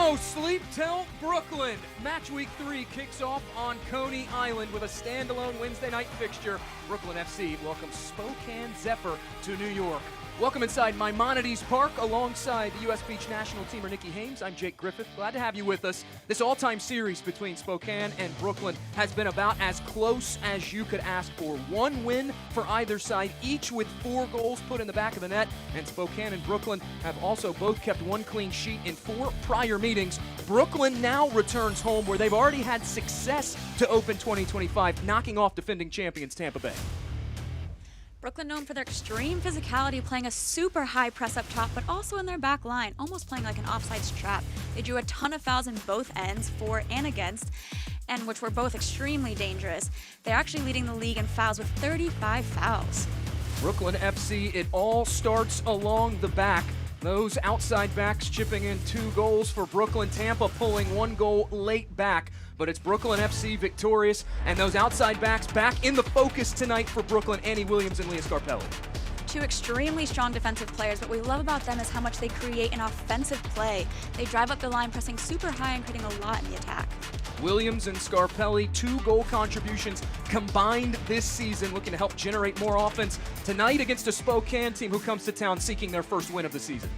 No sleep till Brooklyn. Match week 3 kicks off on Coney Island with a standalone Wednesday night fixture. Brooklyn FC welcomes Spokane Zephyr to New York. Welcome inside Maimonides Park alongside the U.S. Beach national teamer Nikki Hames. I'm Jake Griffith. Glad to have you with us. This all-time series between Spokane and Brooklyn has been about as close as you could ask for. One win for either side, each with 4 goals put in the back of the net. And Spokane and Brooklyn have also both kept one clean sheet in 4 prior meetings. Brooklyn now returns home where they've already had success to open 2025, knocking off defending champions Tampa Bay. Brooklyn known for their extreme physicality, playing a super high press up top, but also in their back line, almost playing like an offsides trap. They drew a ton of fouls in both ends, for and against, and which were both extremely dangerous. They're actually leading the league in fouls with 35 fouls. Brooklyn FC, it all starts along the back. Those outside backs chipping in 2 goals for Brooklyn. Tampa pulling 1 goal late back. But it's Brooklyn FC victorious, and those outside backs back in the focus tonight for Brooklyn, Annie Williams and Leah Scarpelli. 2 extremely strong defensive players. What we love about them is how much they create an offensive play. They drive up the line, pressing super high and creating a lot in the attack. Williams and Scarpelli, 2 goal contributions combined this season, looking to help generate more offense tonight against a Spokane team who comes to town seeking their first win of the season.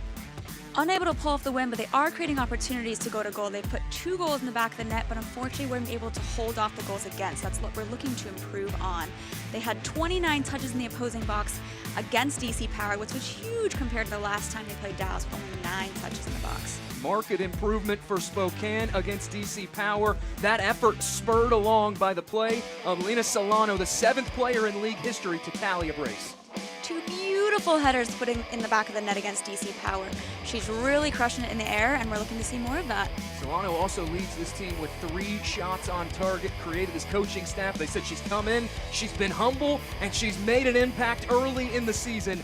Unable to pull off the win, but they are creating opportunities to go to goal. They put 2 goals in the back of the net, but unfortunately weren't able to hold off the goals against. That's what we're looking to improve on. They had 29 touches in the opposing box against DC Power, which was huge compared to the last time they played Dallas, with only 9 touches in the box. Market improvement for Spokane against DC Power. That effort spurred along by the play of Lena Solano, the 7th player in league history to tally a brace. 2 beautiful headers putting in the back of the net against DC Power. She's really crushing it in the air, and we're looking to see more of that. Solano also leads this team with 3 shots on target, created his coaching staff. They said she's come in, she's been humble, and she's made an impact early in the season.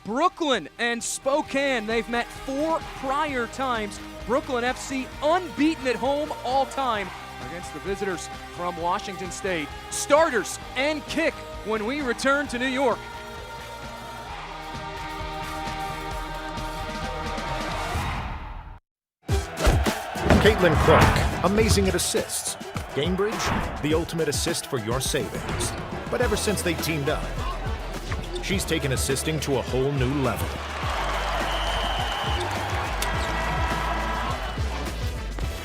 Brooklyn and Spokane, they've met 4 prior times. Brooklyn FC unbeaten at home all time against the visitors from Washington State. Starters and kick when we return to New York. Caitlin Clark, amazing at assists. Gainbridge, the ultimate assist for your savings. But ever since they teamed up, she's taken assisting to a whole new level.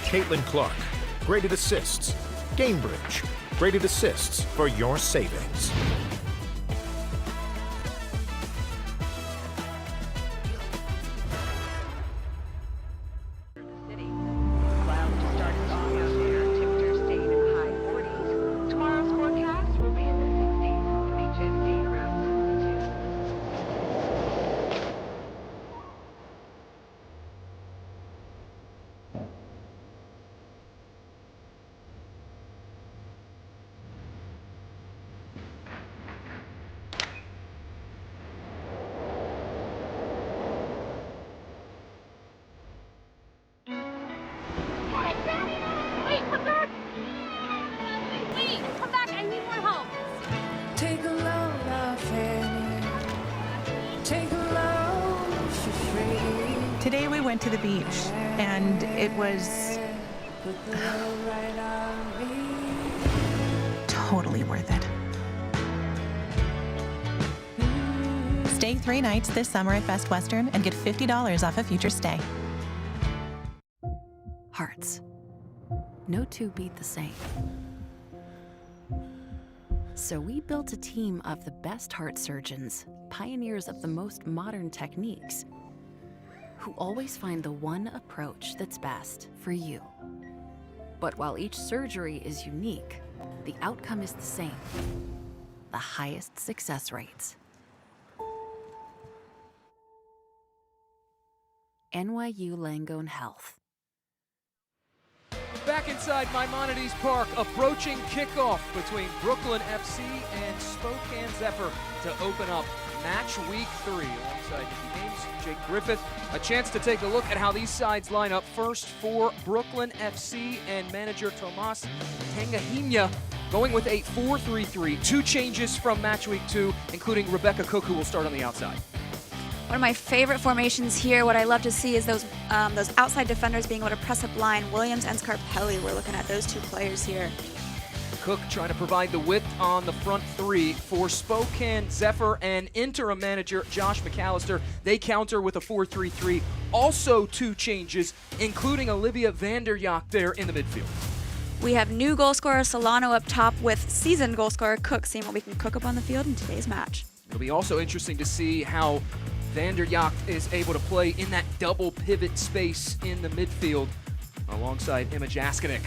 Caitlin Clark, great at assists. Gainbridge, great at assists for your savings. Today we went to the beach, and it was totally worth it. Stay 3 nights this summer at Best Western and get $50 off a future stay. Hearts. No 2 beat the same. So we built a team of the best heart surgeons, pioneers of the most modern techniques, who always find the one approach that's best for you. But while each surgery is unique, the outcome is the same: the highest success rates. NYU Langone Health. Back inside Maimonides Park, approaching kickoff between Brooklyn FC and Spokane Zephyr to open up match week 3. Alongside Nikki Hames, Jake Griffith, a chance to take a look at how these sides line up. First for Brooklyn FC and manager Tomas Tangahimya going with a 4-3-3. 2 changes from match week 2, including Rebecca Cook, who will start on the outside. One of my favorite formations here, what I love to see is those outside defenders being able to press up line. Williams and Scarpelli, we're looking at those two players here. Cook trying to provide the width on the front three for Spokane Zephyr and interim manager Josh McAllister. They counter with a 4-3-3. Also 2 changes, including Olivia Vanderjagt there in the midfield. We have new goal scorer Solano up top with seasoned goal scorer Cook, seeing what we can cook up on the field in today's match. It'll be also interesting to see how Vanderjagt is able to play in that double pivot space in the midfield alongside Emma Jaskinek.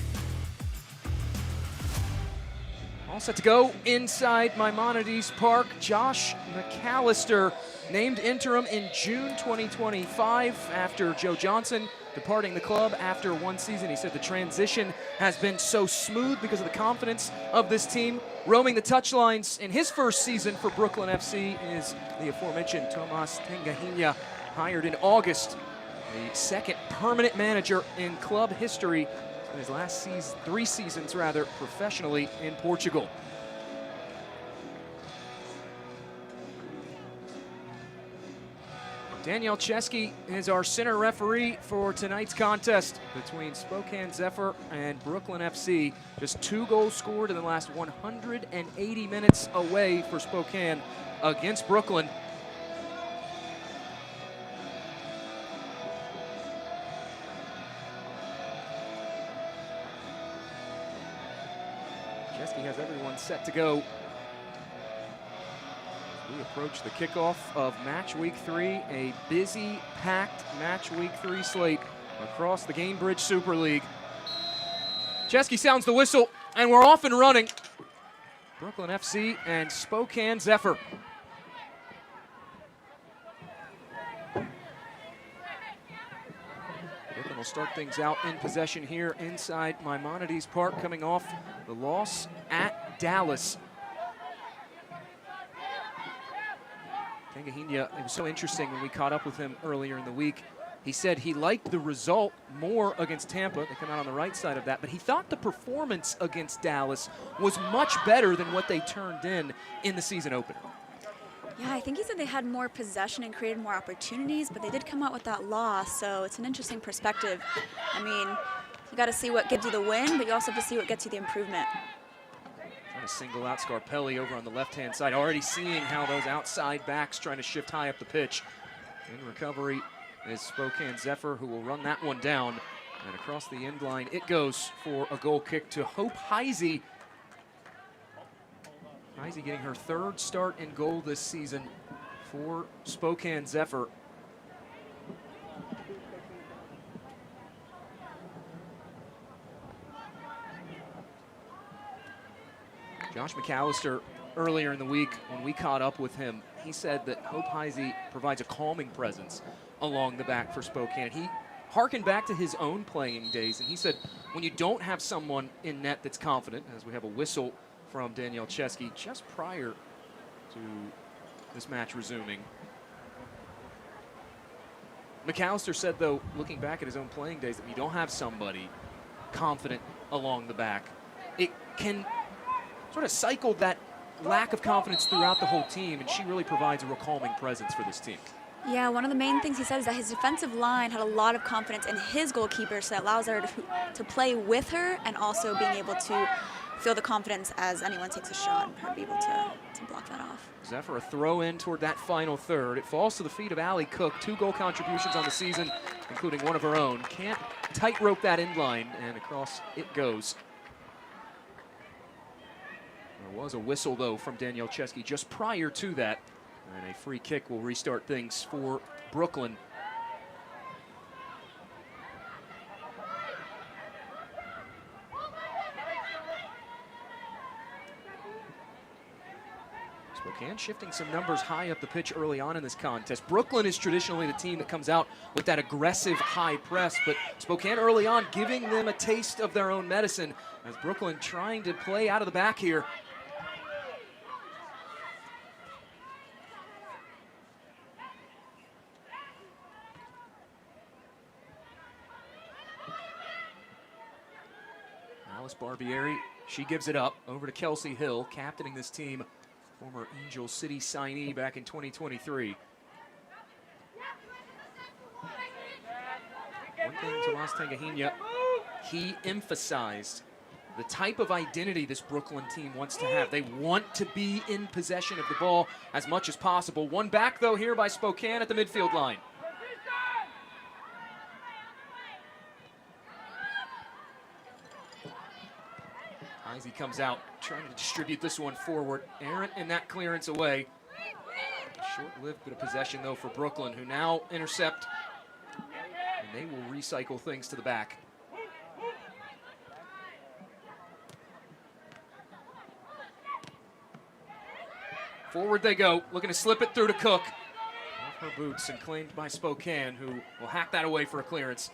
All set to go inside Maimonides Park. Josh McAllister named interim in June 2025 after Joe Johnson departing the club after 1 season. He said the transition has been so smooth because of the confidence of this team. Roaming the touchlines in his first season for Brooklyn FC is the aforementioned Tomas Tengahinha, hired in August, the second permanent manager in club history. In his last season, 3 seasons rather, professionally in Portugal. Danielle Chesky is our center referee for tonight's contest between Spokane Zephyr and Brooklyn FC. Just 2 goals scored in the last 180 minutes away for Spokane against Brooklyn. Chesky has everyone set to go. We approach the kickoff of match week 3, a busy, packed match week 3 slate across the Gainbridge Super League. Chesky sounds the whistle, and we're off and running. Brooklyn FC and Spokane Zephyr. Brooklyn will start things out in possession here inside Maimonides Park, coming off the loss at Dallas. Tengahinha, it was so interesting when we caught up with him earlier in the week. He said he liked the result more against Tampa. They come out on the right side of that, but he thought the performance against Dallas was much better than what they turned in the season opener. Yeah, I think he said they had more possession and created more opportunities, but they did come out with that loss, so it's an interesting perspective. I mean, you got to see what gives you the win, but you also have to see what gets you the improvement. Trying to single out Scarpelli over on the left-hand side. Already seeing how those outside backs trying to shift high up the pitch. In recovery is Spokane Zephyr, who will run that one down. And across the end line, it goes for a goal kick to Hope Heisey. Heisey getting her 3rd start in goal this season for Spokane Zephyr. Josh McAllister, earlier in the week when we caught up with him, he said that Hope Heisey provides a calming presence along the back for Spokane. He harkened back to his own playing days, and he said when you don't have someone in net that's confident, as we have a whistle from Danielle Chesky just prior to this match resuming. McAllister said, though, looking back at his own playing days, that if you don't have somebody confident along the back, it can sort of cycle that lack of confidence throughout the whole team, and she really provides a real calming presence for this team. Yeah, one of the main things he said is that his defensive line had a lot of confidence in his goalkeeper, so that allows her to play with her and also being able to feel the confidence as anyone takes a shot and her be able to block that off. Zephyr a throw in toward that final third. It falls to the feet of Allie Cook. 2 goal contributions on the season, including one of her own. Can't tightrope that end line, and across it goes. There was a whistle, though, from Danielle Chesky just prior to that. And a free kick will restart things for Brooklyn. Spokane shifting some numbers high up the pitch early on in this contest. Brooklyn is traditionally the team that comes out with that aggressive high press, but Spokane early on giving them a taste of their own medicine as Brooklyn trying to play out of the back here. Alice Barbieri, she gives it up over to Kelsey Hill, captaining this team, former Angel City signee back in 2023. one thing Tomas Tangahina, he emphasized the type of identity this Brooklyn team wants to have. They want to be in possession of the ball as much as possible. One back, though, here by Spokane at the midfield line. As he comes out, trying to distribute this one forward. Errant in that clearance away. Short-lived bit of possession, though, for Brooklyn, who now intercept. And they will recycle things to the back. Forward they go, looking to slip it through to Cook. Off her boots and claimed by Spokane, who will hack that away for a clearance.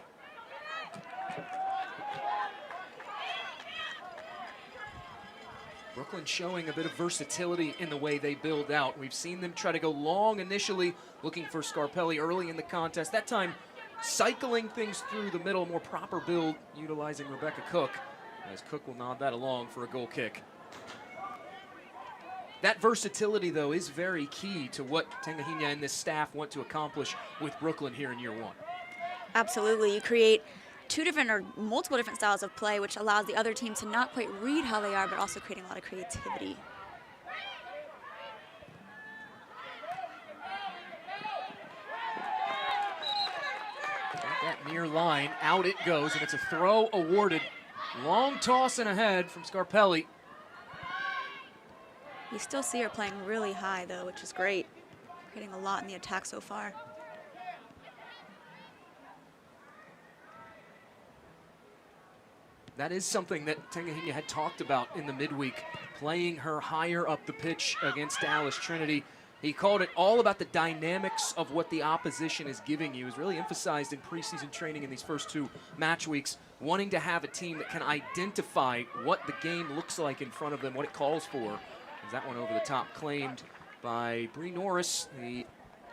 Brooklyn showing a bit of versatility in the way they build out. We've seen them try to go long initially, looking for Scarpelli early in the contest. That time, cycling things through the middle, more proper build, utilizing Rebecca Cook, as Cook will nod that along for a goal kick. That versatility, though, is very key to what Tangahina and this staff want to accomplish with Brooklyn here in year one. Absolutely. You create two different or multiple different styles of play, which allows the other team to not quite read how they are, but also creating a lot of creativity. At that near line, out it goes, and it's a throw awarded. Long toss and ahead from Scarpelli. You still see her playing really high, though, which is great. Creating a lot in the attack so far. That is something that Tangahina had talked about in the midweek, playing her higher up the pitch against Dallas Trinity. He called it all about the dynamics of what the opposition is giving you. It was really emphasized in preseason training in these first two match weeks, wanting to have a team that can identify what the game looks like in front of them, what it calls for. That one over the top claimed by Bree Norris, the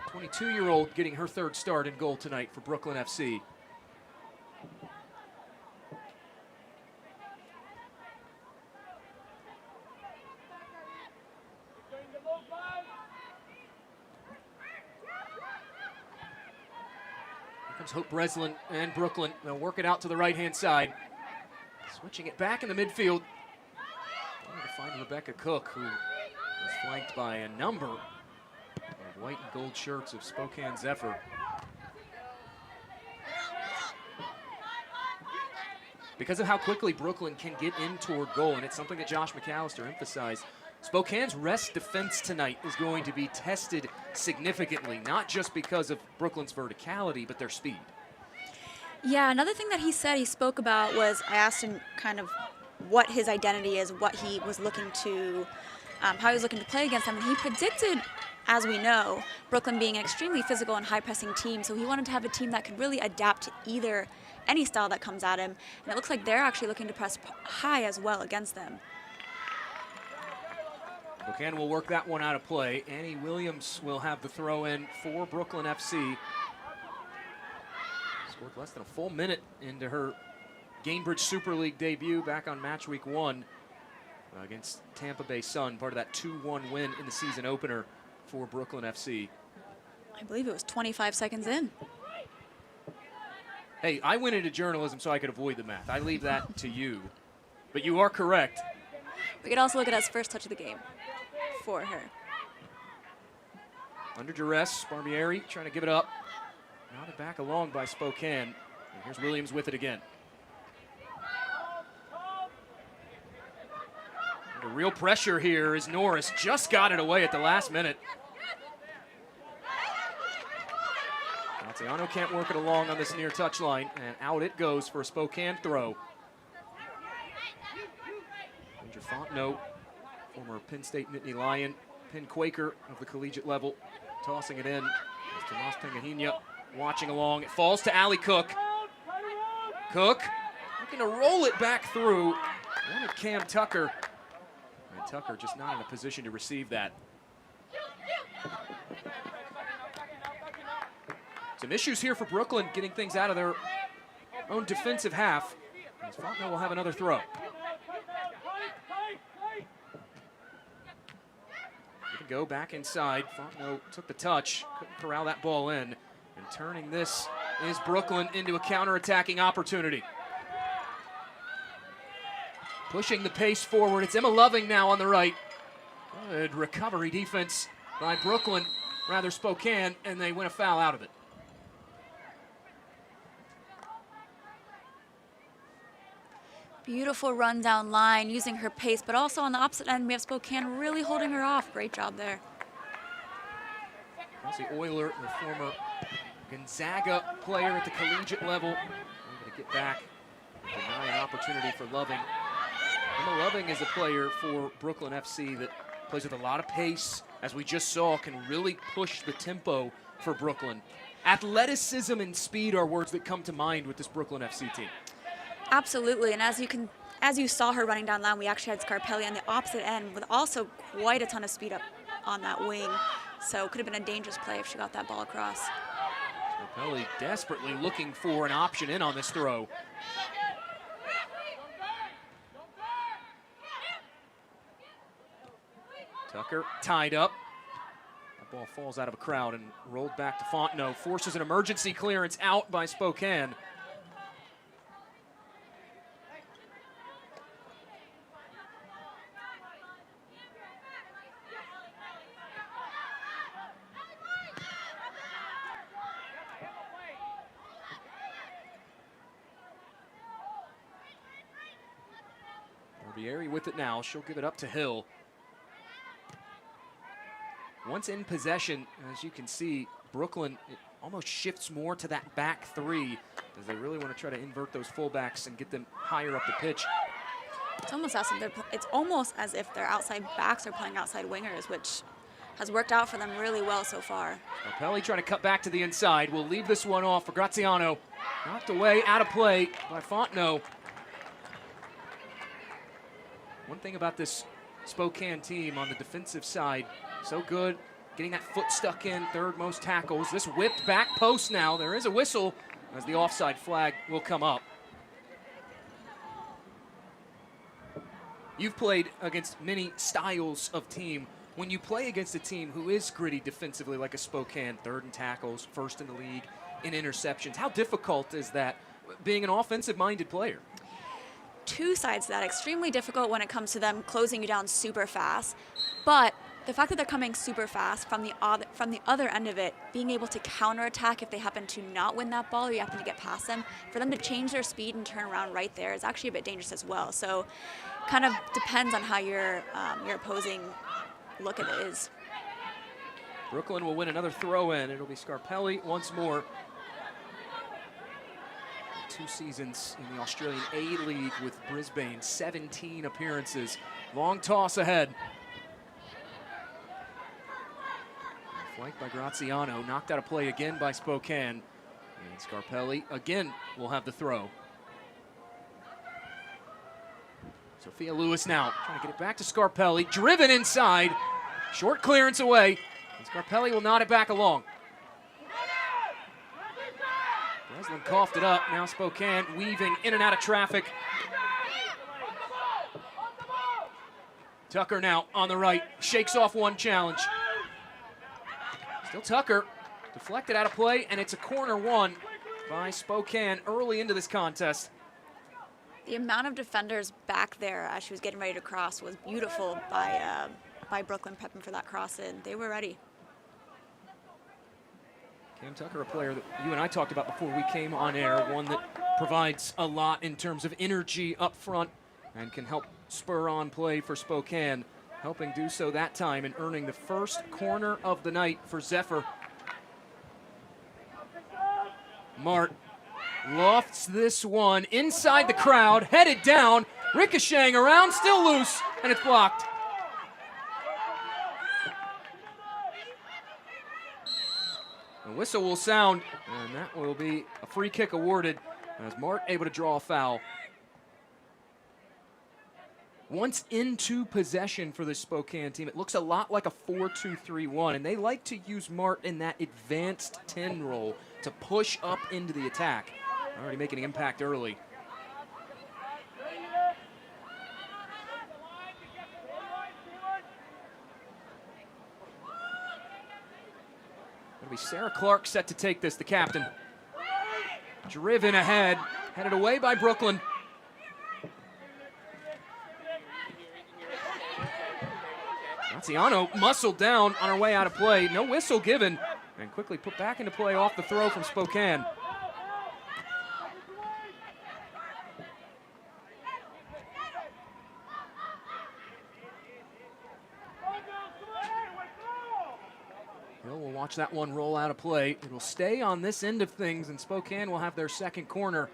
22-year-old getting her third start in goal tonight for Brooklyn FC. Here comes Hope Breslin and Brooklyn. They'll work it out to the right-hand side. Switching it back in the midfield. To find Rebecca Cook, who was flanked by a number of white and gold shirts of Spokane Zephyr. Because of how quickly Brooklyn can get in toward goal, and it's something that Josh McAllister emphasized, Spokane's rest defense tonight is going to be tested significantly, not just because of Brooklyn's verticality, but their speed. Yeah, another thing that he said he spoke about was, I asked him kind of what his identity is, what he was looking to, how he was looking to play against them, and he predicted, as we know, Brooklyn being an extremely physical and high-pressing team, so he wanted to have a team that could really adapt to any style that comes at him, and it looks like they're actually looking to press high as well against them. Spokane will work that one out of play. Annie Williams will have the throw in for Brooklyn FC. Scored less than a full minute into her Gainbridge Super League debut back on match week 1 against Tampa Bay Sun, part of that 2-1 win in the season opener for Brooklyn FC. I believe it was 25 seconds in. Hey, I went into journalism so I could avoid the math. I leave that to you. But you are correct. We could also look at it as first touch of the game for her. Under duress, Barbieri trying to give it up. Routed back along by Spokane. And here's Williams with it again. Under real pressure here is Norris. Just got it away at the last minute. Graziano can't work it along on this near touchline, and out it goes for a Spokane throw. Major Fontenot, former Penn State Nittany Lion, Penn Quaker of the collegiate level, tossing it in. As Tomas Tangahina watching along. It falls to Allie Cook. Cook looking to roll it back through. Wanted Cam Tucker. And Tucker just not in a position to receive that. Some issues here for Brooklyn getting things out of their own defensive half. As Fontenot will have another throw. Good go back inside. Fontenot took the touch, couldn't corral that ball in. And turning this is Brooklyn into a counter-attacking opportunity. Pushing the pace forward. It's Emma Loving now on the right. Good recovery defense by Brooklyn, rather Spokane, and they win a foul out of it. Beautiful run down line, using her pace, but also on the opposite end, we have Spokane really holding her off. Great job there. Kelsey Euler, the former Gonzaga player at the collegiate level. We're going to get back, deny an opportunity for Loving. Emma Loving is a player for Brooklyn FC that plays with a lot of pace, as we just saw, can really push the tempo for Brooklyn. Athleticism and speed are words that come to mind with this Brooklyn FC team. Absolutely, and as you saw her running down line, we actually had Scarpelli on the opposite end with also quite a ton of speed up on that wing. So it could have been a dangerous play if she got that ball across. Scarpelli desperately looking for an option in on this throw. Tucker tied up. That ball falls out of a crowd and rolled back to Fontenot. Forces an emergency clearance out by Spokane. Barbieri with it now. She'll give it up to Hill. Once in possession, as you can see, Brooklyn almost shifts more to that back three as they really want to try to invert those fullbacks and get them higher up the pitch. It's almost as if their outside backs are playing outside wingers, which has worked out for them really well so far. Scarpelli trying to cut back to the inside. We'll leave this one off for Graziano. Knocked away, out of play by Fontenot. One thing about this Spokane team on the defensive side, so good, getting that foot stuck in, third most tackles. This whipped back post now. There is a whistle as the offside flag will come up. You've played against many styles of team. When you play against a team who is gritty defensively like a Spokane, third in tackles, first in the league in interceptions, how difficult is that being an offensive-minded player? Two sides to that. Extremely difficult when it comes to them closing you down super fast, but the fact that they're coming super fast from the other end of it, being able to counterattack if they happen to not win that ball or you happen to get past them, for them to change their speed and turn around right there is actually a bit dangerous as well. So kind of depends on how your opposing look at it is. Brooklyn will win another throw-in. It'll be Scarpelli once more. 2 seasons in the Australian A-League with Brisbane, 17 appearances. Long toss ahead. Flanked by Graziano, knocked out of play again by Spokane. And Scarpelli again will have the throw. Sophia Lewis now trying to get it back to Scarpelli, driven inside. Short clearance away, and Scarpelli will nod it back along. Breslin coughed it up. Now Spokane weaving in and out of traffic. Tucker now on the right, shakes off one challenge. Still Tucker, deflected out of play, and it's a corner one by Spokane early into this contest. The amount of defenders back there as she was getting ready to cross was beautiful by Brooklyn prepping for that cross in. They were ready. Cam Tucker, a player that you and I talked about before we came on air, one that provides a lot in terms of energy up front and can help spur on play for Spokane, helping do so that time and earning the first corner of the night for Zephyr. Mart lofts this one inside the crowd, headed down, ricocheting around, still loose, and it's blocked. The whistle will sound, and that will be a free kick awarded as Mart able to draw a foul. Once into possession for the Spokane team, it looks a lot like a 4-2-3-1, and they like to use Mart in that advanced 10 role to push up into the attack. Already making an impact early. It'll be Sarah Clark set to take this, the captain. Driven ahead, headed away by Brooklyn. Graziano muscled down on her way out of play. No whistle given, and quickly put back into play off the throw from Spokane. Hill will watch that one roll out of play. It will stay on this end of things, and Spokane will have their second corner.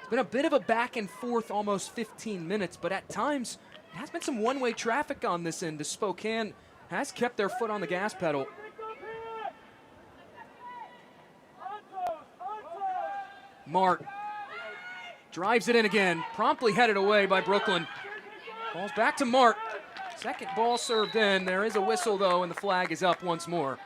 It's been a bit of a back and forth, almost 15 minutes, but at times it has been some one-way traffic on this end as Spokane has kept their foot on the gas pedal. Mart drives it in again, promptly headed away by Brooklyn. Ball's back to Mart. Second ball served in. There is a whistle, though, and the flag is up once more.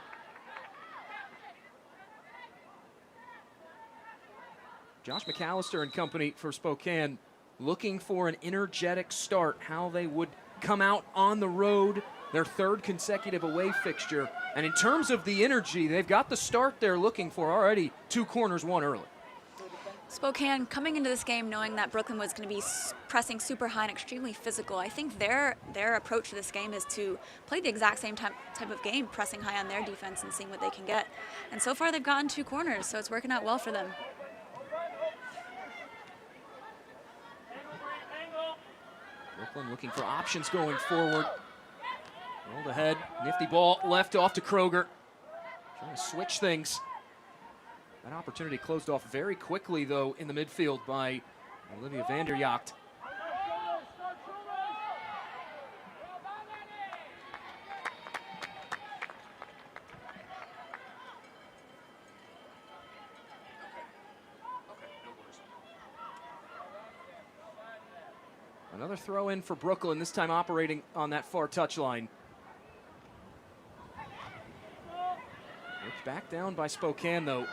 Josh McAllister and company for Spokane looking for an energetic start, how they would come out on the road, their third consecutive away fixture. And in terms of the energy, they've got the start they're looking for already. 2 corners, 1 early. Spokane coming into this game knowing that Brooklyn was going to be pressing super high and extremely physical. I think their approach to this game is to play the exact same type of game, pressing high on their defense and seeing what they can get. And so far they've gotten 2 corners, so it's working out well for them. Brooklyn looking for options going forward. Rolled ahead, nifty ball left off to Kroger. Trying to switch things. That opportunity closed off very quickly, though, in the midfield by Olivia Vanderjacht. Another throw in for Brooklyn, this time operating on that far touchline. It's back down by Spokane, though.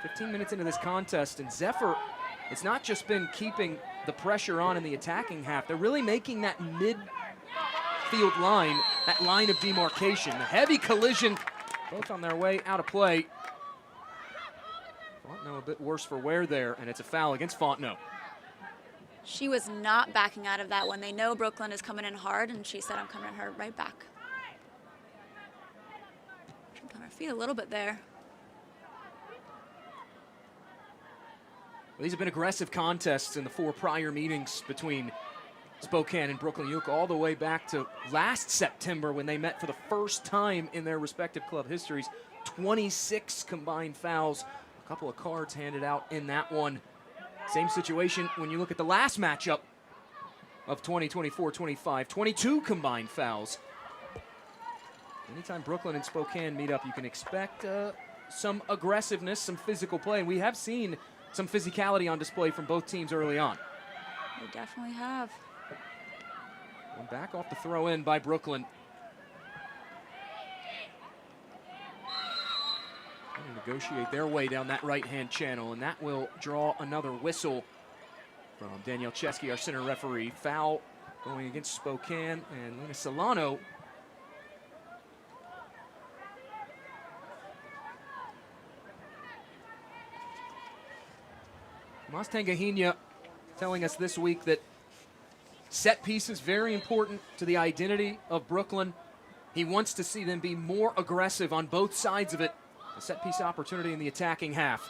15 minutes into this contest, and Zephyr, it's not just been keeping the pressure on in the attacking half. They're really making that midfield line, that line of demarcation. A heavy collision, both on their way out of play. Fontenot a bit worse for wear there, and it's a foul against Fontenot. She was not backing out of that one. They know Brooklyn is coming in hard, and she said, I'm coming at her right back. Jumped on her feet a little bit there. Well, these have been aggressive contests in the 4 prior meetings between Spokane and Brooklyn Youth, all the way back to last September when they met for the first time in their respective club histories. 26 combined fouls, a couple of cards handed out in that one. Same situation when you look at the last matchup of 2024-25, 22 combined fouls. Anytime Brooklyn and Spokane meet up, you can expect some aggressiveness, some physical play. And we have seen some physicality on display from both teams early on. They definitely have. And back off the throw in by Brooklyn. Trying to negotiate their way down that right-hand channel, and that will draw another whistle from Danielle Chesky, our center referee. Foul going against Spokane, and Lena Solano Mastangahina telling us this week that set piece is very important to the identity of Brooklyn. He wants to see them be more aggressive on both sides of it. A set piece opportunity in the attacking half.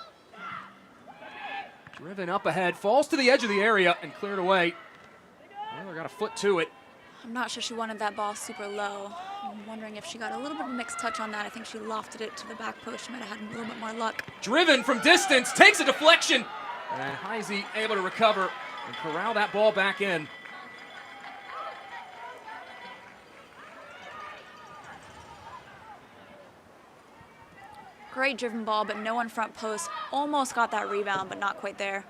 Driven up ahead, falls to the edge of the area and cleared away. Miller got a foot to it. I'm not sure she wanted that ball super low. I'm wondering if she got a little bit of a mixed touch on that. I think she lofted it to the back post. She might have had a little bit more luck. Driven from distance, takes a deflection. And Heisey able to recover and corral that ball back in. Great driven ball, but no one front post. Almost got that rebound, but not quite there.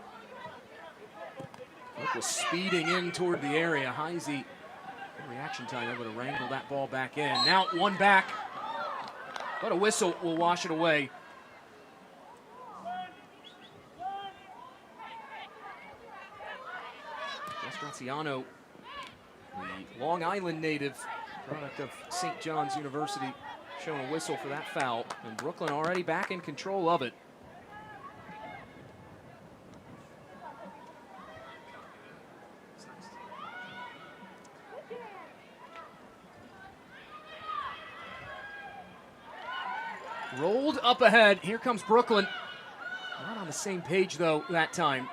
Cook was speeding in toward the area. Heisey, reaction time, able to wrangle that ball back in. Now one back, but a whistle will wash it away. Graziano, the Long Island native, product of St. John's University, showing a whistle for that foul. And Brooklyn already back in control of it. Rolled up ahead. Here comes Brooklyn. Not on the same page, though, that time.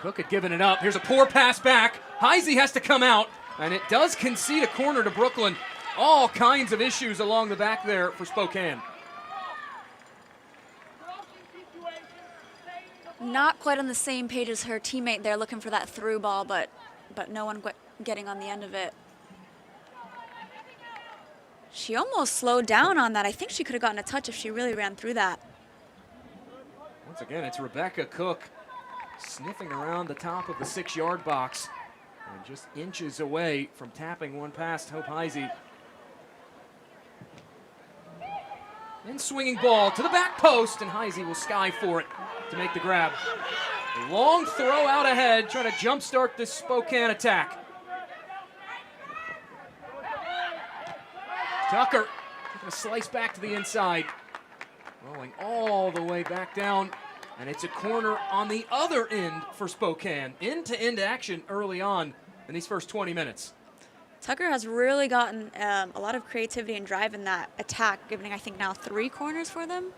Cook had given it up. Here's a poor pass back. Heisey has to come out, and it does concede a corner to Brooklyn. All kinds of issues along the back there for Spokane. Not quite on the same page as her teammate there, looking for that through ball, but no one getting on the end of it. She almost slowed down on that. I think she could have gotten a touch if she really ran through that. Once again, it's Rebecca Cook sniffing around the top of the 6-yard box and just inches away from tapping one past Hope Heisey. And swinging ball to the back post, and Heisey will sky for it to make the grab. A long throw out ahead, trying to jumpstart this Spokane attack. Tucker taking a slice back to the inside. Rolling all the way back down, and it's a corner on the other end for Spokane. End-to-end action early on in these first 20 minutes. Tucker has really gotten a lot of creativity and drive in that attack, giving, I think, now 3 corners for them.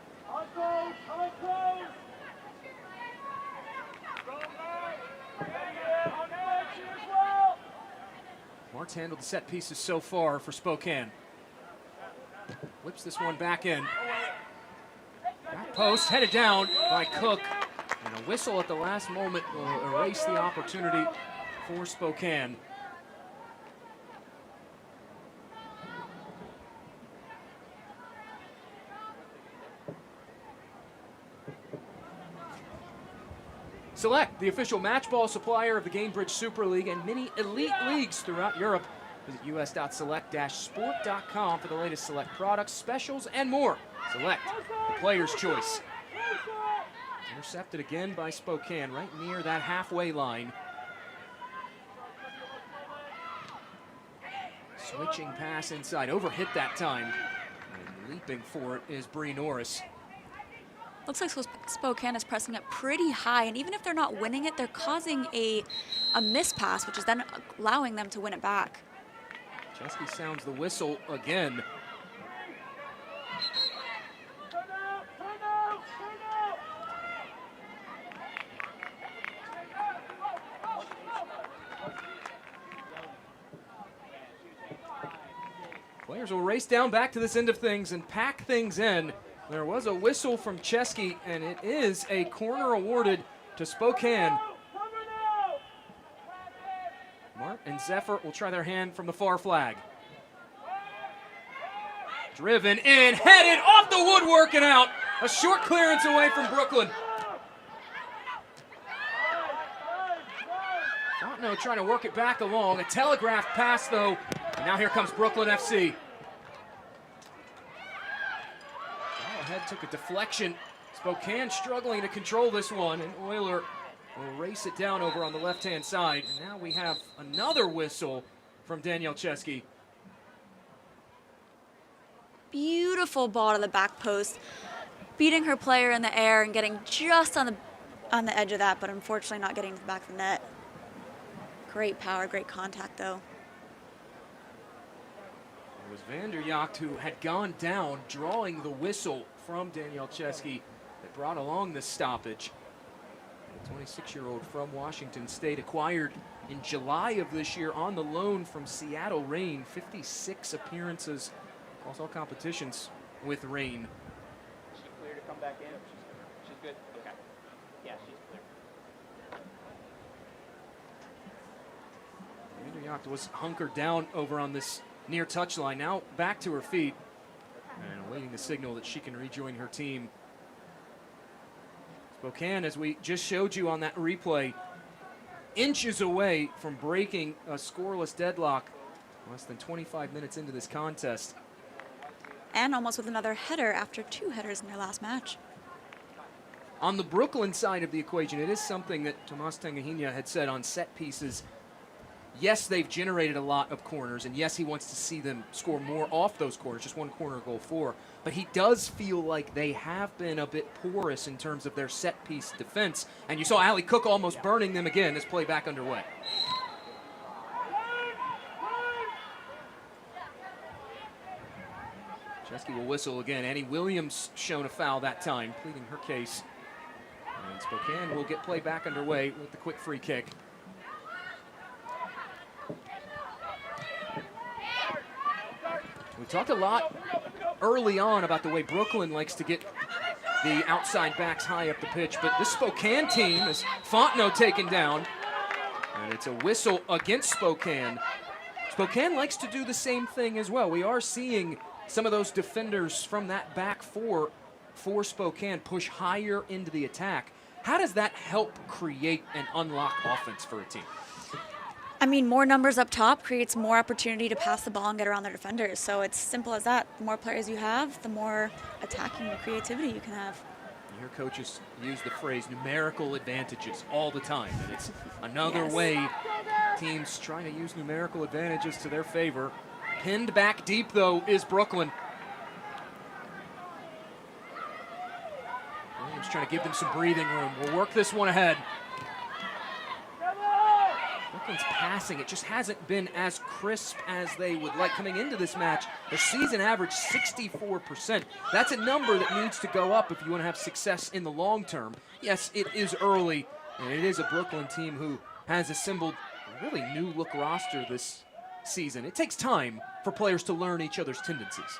Mart's handled the set pieces so far for Spokane. Whips this one back in. Back post headed down by Cook. And a whistle at the last moment will erase the opportunity for Spokane. Select, the official match ball supplier of the Gamebridge Super League and many elite leagues throughout Europe. Visit us.select-sport.com for the latest Select products, specials, and more. Select, the player's choice. Intercepted again by Spokane, right near that halfway line. Switching pass inside, overhit that time. And leaping for it is Bree Norris. Looks like Spokane is pressing it pretty high, and even if they're not winning it, they're causing a miss pass, which is then allowing them to win it back. Chesky sounds the whistle again. Players will race down back to this end of things and pack things in. There was a whistle from Chesky, and it is a corner awarded to Spokane. Mart and Zephyr will try their hand from the far flag. Driven in, headed off the woodwork and out. A short clearance away from Brooklyn. Fontenot trying to work it back along. A telegraphed pass, though. And now here comes Brooklyn FC. Head took a deflection. Spokane struggling to control this one, and Euler will race it down over on the left-hand side. And now we have another whistle from Danielle Chesky. Beautiful ball to the back post, beating her player in the air and getting just on the edge of that, but unfortunately not getting to the back of the net. Great power, great contact, though. It was Vanderjacht who had gone down, drawing the whistle from Danielle Chesky that brought along this stoppage. The 26-year-old from Washington State, acquired in July of this year on the loan from Seattle Reign. 56 appearances across all competitions with Reign. Is she clear to come back in? She's good? Okay. Yeah, she's clear. Vanderjacht was hunkered down over on this near touchline, now back to her feet and awaiting the signal that she can rejoin her team. Spokane, as we just showed you on that replay, inches away from breaking a scoreless deadlock less than 25 minutes into this contest. And almost with another header after 2 headers in their last match. On the Brooklyn side of the equation, it is something that Tomas Tangahina had said on set pieces. Yes, they've generated a lot of corners, and yes, he wants to see them score more off those corners, just 1 corner goal for. But he does feel like they have been a bit porous in terms of their set-piece defense. And you saw Allie Cook almost burning them again as play back underway. Chesky will whistle again. Annie Williams shown a foul that time, pleading her case. And Spokane will get play back underway with the quick free kick. We talked a lot early on about the way Brooklyn likes to get the outside backs high up the pitch, but this Spokane team is Fontenot taken down, and it's a whistle against Spokane. Spokane likes to do the same thing as well. We are seeing some of those defenders from that back four for Spokane push higher into the attack. How does that help create and unlock offense for a team? I mean, more numbers up top creates more opportunity to pass the ball and get around their defenders. So it's simple as that. The more players you have, the more attacking creativity you can have. You hear coaches use the phrase numerical advantages all the time, and it's another Yes. way teams trying to use numerical advantages to their favor. Pinned back deep, though, is Brooklyn. Williams trying to give them some breathing room. We'll work this one ahead. Brooklyn's passing, it just hasn't been as crisp as they would like coming into this match. Their season average 64%. That's a number that needs to go up if you want to have success in the long term. Yes, it is early, and it is a Brooklyn team who has assembled a really new look roster this season. It takes time for players to learn each other's tendencies.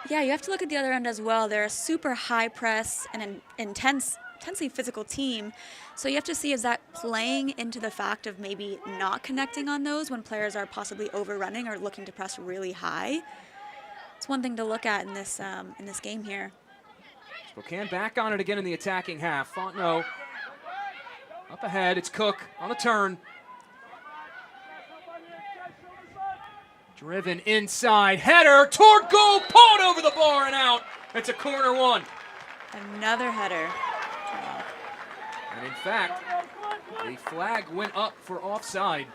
Yeah, you have to look at the other end as well. They're a super high press and an intensely physical team. So you have to see, is that playing into the fact of maybe not connecting on those when players are possibly overrunning or looking to press really high? It's one thing to look at in this game here. Spokane back on it again in the attacking half. Fontenot up ahead. It's Cook on the turn. Driven inside, header toward goal, pulled over the bar and out. It's a corner one. Another header. And in fact, the flag went up for offside.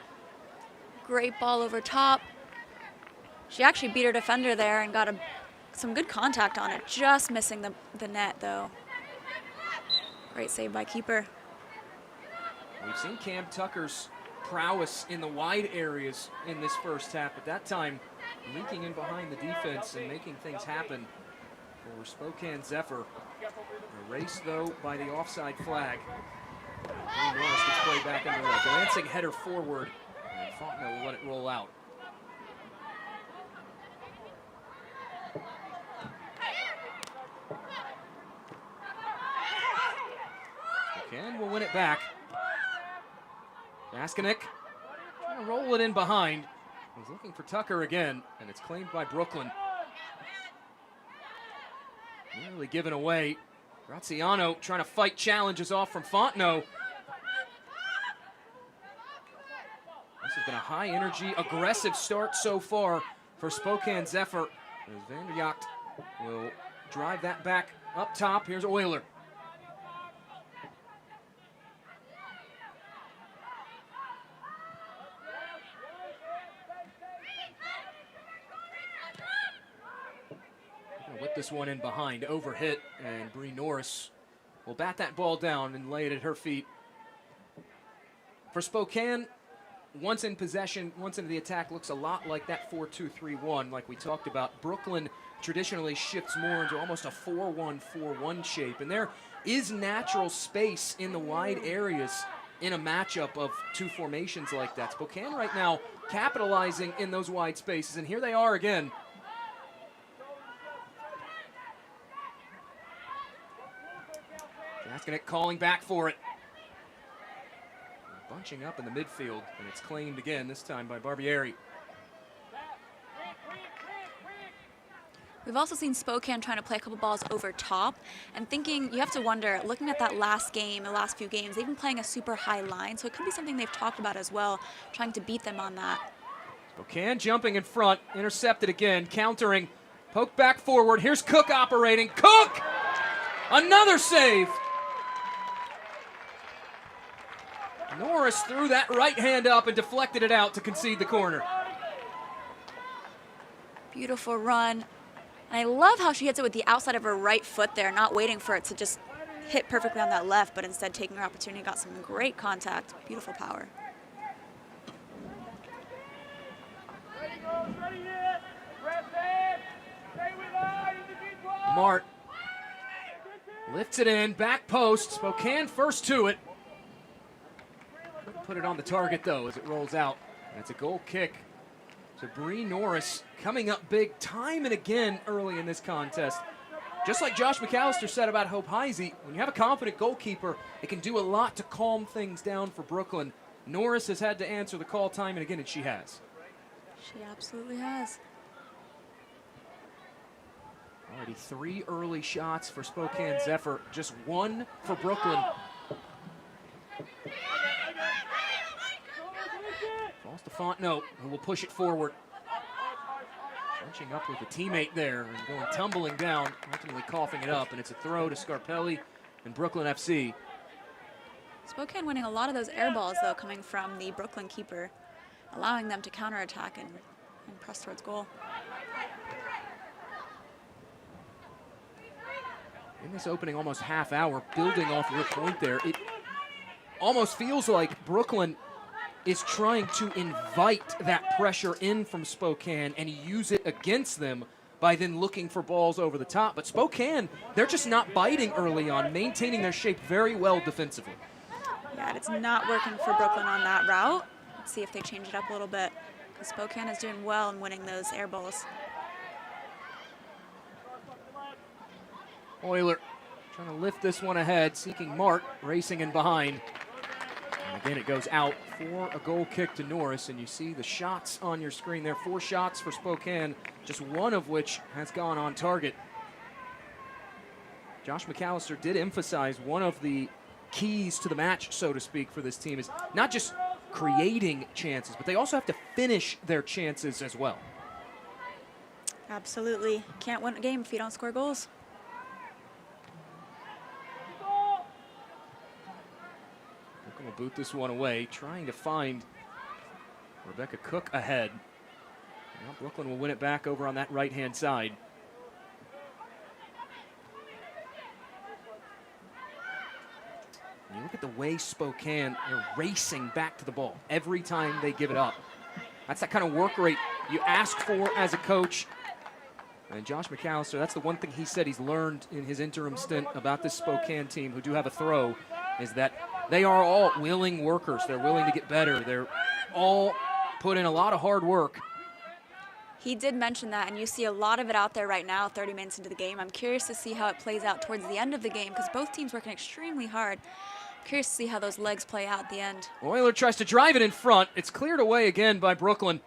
Great ball over top. She actually beat her defender there and got some good contact on it, just missing the net though. Great save by keeper. We've seen Cam Tucker's prowess in the wide areas in this first half, but that time leaking in behind the defense and making things happen for Spokane Zephyr. Erased though by the offside flag. Norris gets played back under a glancing header forward, and Fontenot will let it roll out. Spokane will win it back. Vaskinik trying to roll it in behind. He's looking for Tucker again, and it's claimed by Brooklyn. Nearly given away. Graziano trying to fight challenges off from Fontenot. This has been a high-energy, aggressive start so far for Spokane Zephyr. As Van der Yacht will drive that back up top. Here's Euler. Whip this one in behind, overhit, and Bree Norris will bat that ball down and lay it at her feet. For Spokane, once in possession, once into the attack, looks a lot like that 4-2-3-1 like we talked about. Brooklyn traditionally shifts more into almost a 4-1-4-1 shape, and there is natural space in the wide areas in a matchup of two formations like that. Spokane right now capitalizing in those wide spaces, and here they are again. Vaskinik calling back for it. Bunching up in the midfield, and it's claimed again, this time by Barbieri. We've also seen Spokane trying to play a couple balls over top and thinking, you have to wonder, looking at that last game, the last few games, they've been playing a super high line, so it could be something they've talked about as well, trying to beat them on that. Spokane jumping in front, intercepted again, countering, poke back forward. Here's Cook operating. Cook! Another save! Norris threw that right hand up and deflected it out to concede the corner. Beautiful run. And I love how she hits it with the outside of her right foot there, not waiting for it to just hit perfectly on that left, but instead taking her opportunity, got some great contact. Beautiful power. Mart lifts it in, back post. Spokane first to it. Couldn't put it on the target, though, as it rolls out. And it's a goal kick to Bree Norris, coming up big time and again early in this contest. Just like Josh McAllister said about Hope Heisey, when you have a confident goalkeeper, it can do a lot to calm things down for Brooklyn. Norris has had to answer the call time and again, and she has. She absolutely has. Already 3 early shots for Spokane Zephyr, just 1 for Brooklyn. Falls to Fontenot, who will push it forward. Punching up with a teammate there and going tumbling down, ultimately coughing it up, and it's a throw to Scarpelli and Brooklyn FC. Spokane winning a lot of those air balls, though, coming from the Brooklyn keeper, allowing them to counterattack and press towards goal. In this opening almost half hour, building off your point there, it almost feels like Brooklyn is trying to invite that pressure in from Spokane and use it against them by then looking for balls over the top. But Spokane, they're just not biting early on, maintaining their shape very well defensively. Yeah, it's not working for Brooklyn on that route. Let's see if they change it up a little bit, because Spokane is doing well in winning those air balls. Euler trying to lift this one ahead, seeking Mart, racing in behind. And again, it goes out for a goal kick to Norris, and you see the shots on your screen there. 4 shots for Spokane, just 1 of which has gone on target. Josh McAllister did emphasize one of the keys to the match, so to speak, for this team is not just creating chances, but they also have to finish their chances as well. Absolutely. Can't win a game if you don't score goals. Brooklyn will boot this one away, trying to find Rebecca Cook ahead. Now Brooklyn will win it back over on that right-hand side. And you look at the way Spokane, they're racing back to the ball every time they give it up. That's that kind of work rate you ask for as a coach. And Josh McAllister, that's the one thing he said he's learned in his interim stint about this Spokane team, who do have a throw, is that they are all willing workers. They're willing to get better. They're all put in a lot of hard work. He did mention that, and you see a lot of it out there right now, 30 minutes into the game. I'm curious to see how it plays out towards the end of the game, because both teams working extremely hard. Curious to see how those legs play out at the end. Euler tries to drive it in front. It's cleared away again by Brooklyn.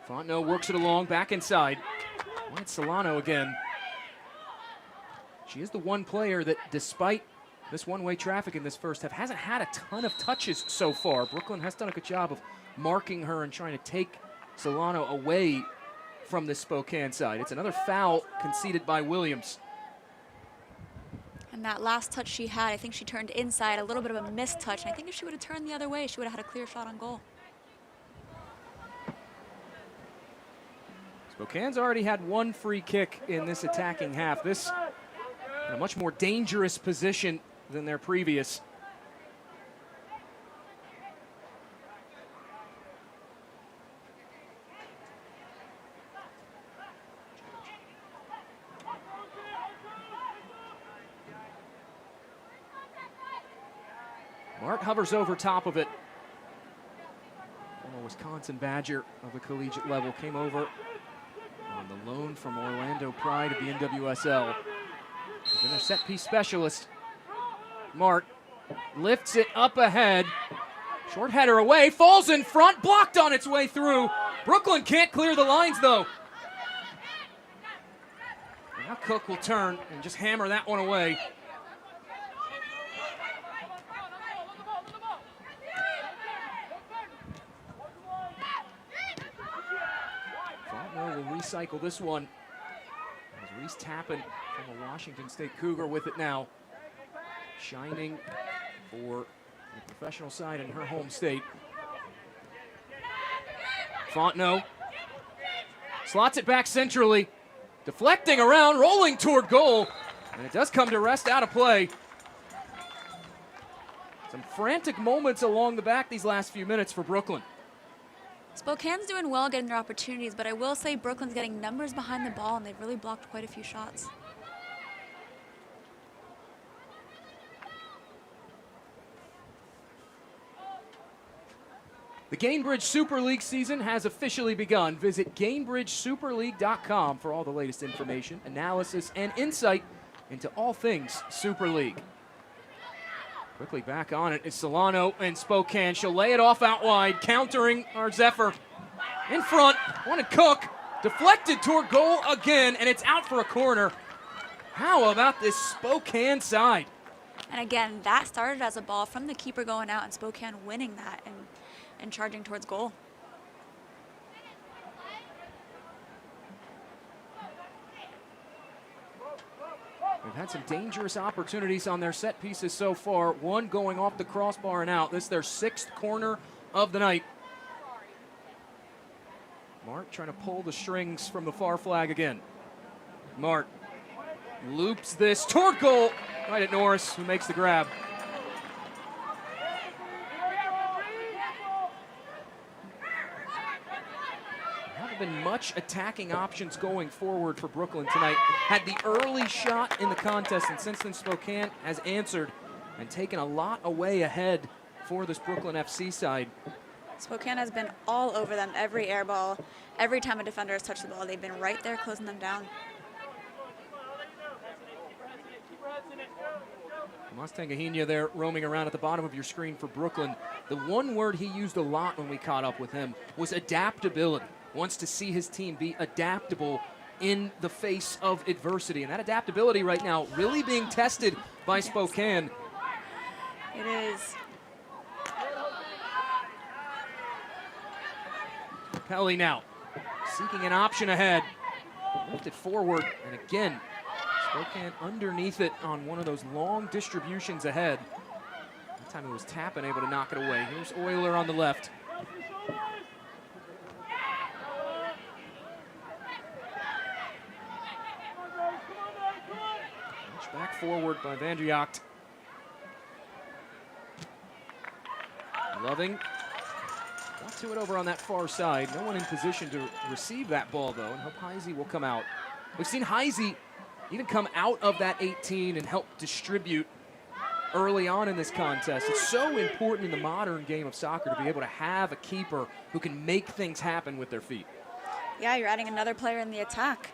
Fontenot works it along, back inside. Wyatt Solano again. She is the one player that, despite this one-way traffic in this first half, hasn't had a ton of touches so far. Brooklyn has done a good job of marking her and trying to take Solano away from the Spokane side. It's another foul conceded by Williams. And that last touch she had, I think she turned inside, a little bit of a missed touch. And I think if she would have turned the other way, she would have had a clear shot on goal. Spokane's already had 1 free kick in this attacking half. This in a much more dangerous position than their previous. Mart hovers over top of it. Former Wisconsin Badger of the collegiate level came over on the loan from Orlando Pride of the NWSL. She's been their set-piece specialist. Mart lifts it up ahead. Short header away, falls in front, blocked on its way through. Brooklyn can't clear the lines, though. Now Cook will turn and just hammer that one away. Fontenot will recycle this one. Reese Tappan from a Washington State Cougar with it now. Shining for the professional side in her home state. Fontenot slots it back centrally. Deflecting around, rolling toward goal. And it does come to rest out of play. Some frantic moments along the back these last few minutes for Brooklyn. Spokane's doing well getting their opportunities, but I will say Brooklyn's getting numbers behind the ball, and they've really blocked quite a few shots. The Gainbridge Super League season has officially begun. Visit GainbridgeSuperLeague.com for all the latest information, analysis, and insight into all things Super League. Quickly back on it is Solano and Spokane. She'll lay it off out wide, countering our Zephyr. In front, wanted Cook, deflected toward goal again, and it's out for a corner. How about this Spokane side? And again, that started as a ball from the keeper going out and Spokane winning that and charging towards goal. They've had some dangerous opportunities on their set pieces so far. One going off the crossbar and out. This is their 6th corner of the night. Mart trying to pull the strings from the far flag again. Mart loops this toward goal. Right at Norris, who makes the grab. Been much attacking options going forward for Brooklyn tonight. Had the early shot in the contest, and since then Spokane has answered and taken a lot away ahead for this Brooklyn FC side. Spokane has been all over them, every air ball. Every time a defender has touched the ball, they've been right there closing them down. Mustangahina there roaming around at the bottom of your screen for Brooklyn. The one word he used a lot when we caught up with him was adaptability. Wants to see his team be adaptable in the face of adversity. And that adaptability right now really being tested by Spokane. It is. Pelly now seeking an option ahead. Lifted forward, and again, Spokane underneath it on one of those long distributions ahead. That time it was Tappan able to knock it away. Here's Euler on the left. Back forward by Van der Yacht. Loving. Got to it over on that far side. No one in position to receive that ball, though, and hope Heisey will come out. We've seen Heisey even come out of that 18 and help distribute early on in this contest. It's so important in the modern game of soccer to be able to have a keeper who can make things happen with their feet. Yeah, you're adding another player in the attack.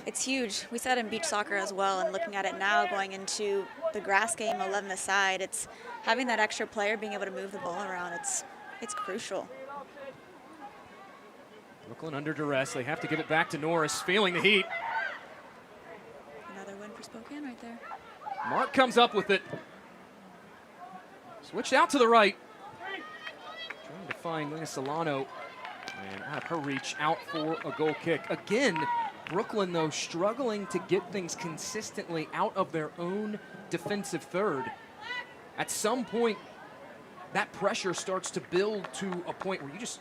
It's huge. We said in beach soccer as well, and looking at it now going into the grass game 11-a-side, it's having that extra player being able to move the ball around. It's crucial. Brooklyn under duress. They have to give it back to Norris, feeling the heat. Another win for Spokane right there. Mark comes up with it. Switched out to the right. Trying to find Lena Solano. And out of her reach, out for a goal kick. Again, Brooklyn, though, struggling to get things consistently out of their own defensive third. At some point, that pressure starts to build to a point where you just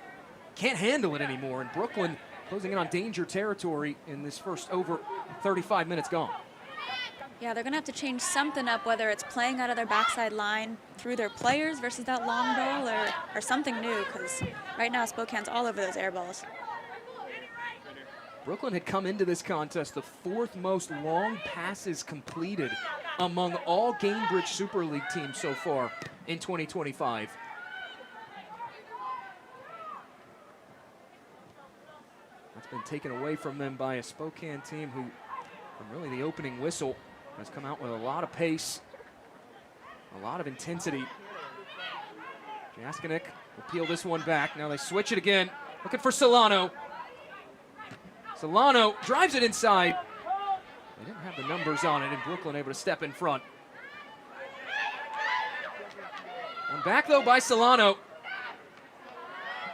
can't handle it anymore. And Brooklyn closing in on danger territory in this first over 35 minutes gone. Yeah, they're going to have to change something up, whether it's playing out of their backside line through their players versus that long ball or something new, because right now Spokane's all over those air balls. Brooklyn had come into this contest the 4th most long passes completed among all Gainbridge Super League teams so far in 2025. That's been taken away from them by a Spokane team who, from really the opening whistle, has come out with a lot of pace, a lot of intensity. Jaskinek will peel this one back. Now they switch it again, looking for Solano. Solano drives it inside. They didn't have the numbers on it, and Brooklyn able to step in front. One back, though, by Solano.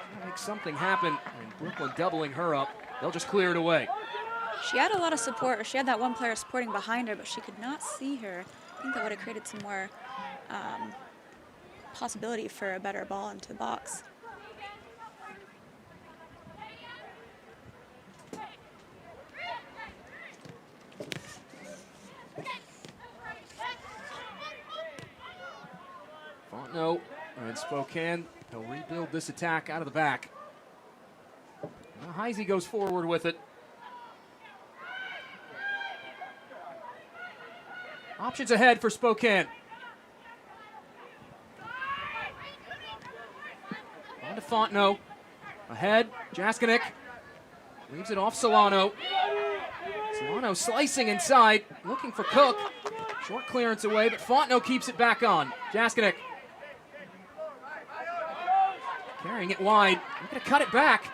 Trying to make something happen, and Brooklyn doubling her up. They'll just clear it away. She had a lot of support, or she had that one player supporting behind her, but she could not see her. I think that would have created some more possibility for a better ball into the box. Fontenot and Spokane, they'll rebuild this attack out of the back. Now Heisey goes forward with it. Options ahead for Spokane. On to Fontenot. Ahead, Jaskinek. Leaves it off Solano. Solano slicing inside, looking for Cook. Short clearance away, but Fontenot keeps it back on. Jaskinek. Carrying it wide. They're going to cut it back.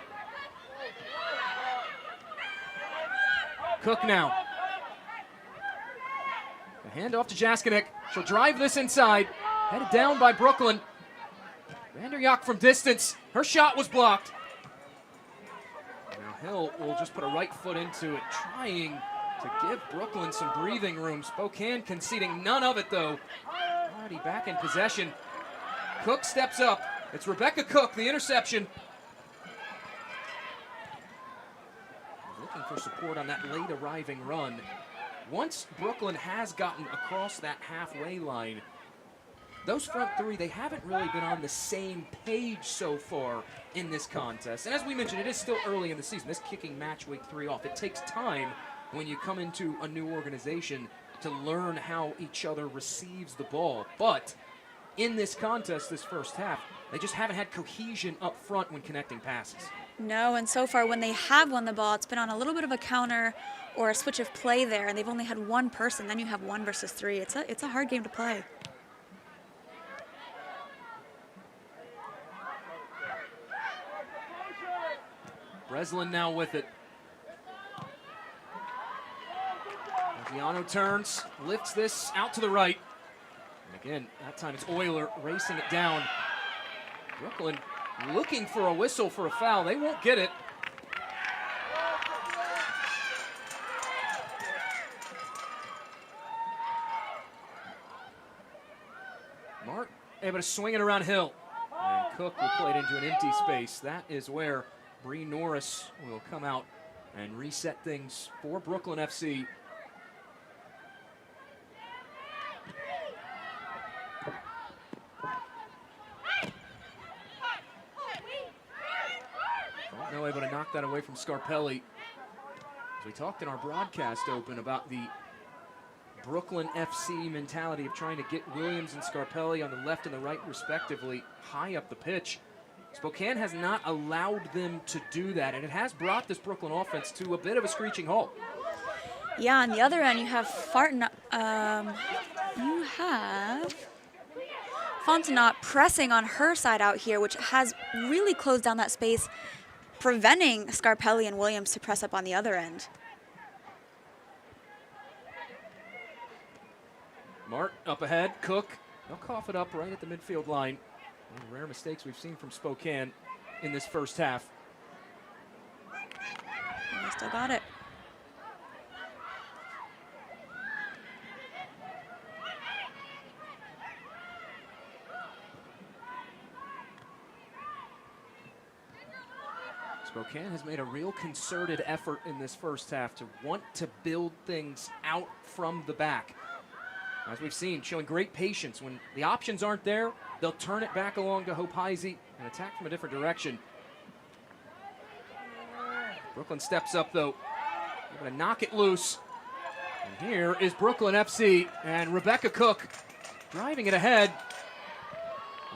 Cook now. The handoff to Jaskinek. She'll drive this inside. Headed down by Brooklyn. Vanderjagt from distance. Her shot was blocked. Now Hill will just put a right foot into it, trying to give Brooklyn some breathing room. Spokane conceding none of it, though. Already back in possession. Cook steps up. It's Rebecca Cook, the interception. Looking for support on that late arriving run. Once Brooklyn has gotten across that halfway line, those front three, they haven't really been on the same page so far in this contest. And as we mentioned, it is still early in the season. This kicking match week 3 off. It takes time when you come into a new organization to learn how each other receives the ball. But in this contest, this first half, they just haven't had cohesion up front when connecting passes. No, and so far when they have won the ball, it's been on a little bit of a counter or a switch of play there, and they've only had one person. Then you have 1 versus 3. It's a hard game to play. Breslin now with it. Giano turns, lifts this out to the right. And again, that time it's Euler racing it down. Brooklyn looking for a whistle for a foul. They won't get it. Mark able to swing it around Hill. And Cook will play it into an empty space. That is where Bree Norris will come out and reset things for Brooklyn FC. Now able to knock that away from Scarpelli. As we talked in our broadcast open about the Brooklyn FC mentality of trying to get Williams and Scarpelli on the left and the right respectively high up the pitch. Spokane has not allowed them to do that, and it has brought this Brooklyn offense to a bit of a screeching halt. Yeah, on the other end, you have Fontenot pressing on her side out here, which has really closed down that space, preventing Scarpelli and Williams to press up on the other end. Mart up ahead, Cook. They'll cough it up right at the midfield line. One of the rare mistakes we've seen from Spokane in this first half. And they still got it. Spokane has made a real concerted effort in this first half to want to build things out from the back. As we've seen, showing great patience. When the options aren't there, they'll turn it back along to Hope Heisey and attack from a different direction. Brooklyn steps up, though. They're going to knock it loose. And here is Brooklyn FC and Rebecca Cook driving it ahead.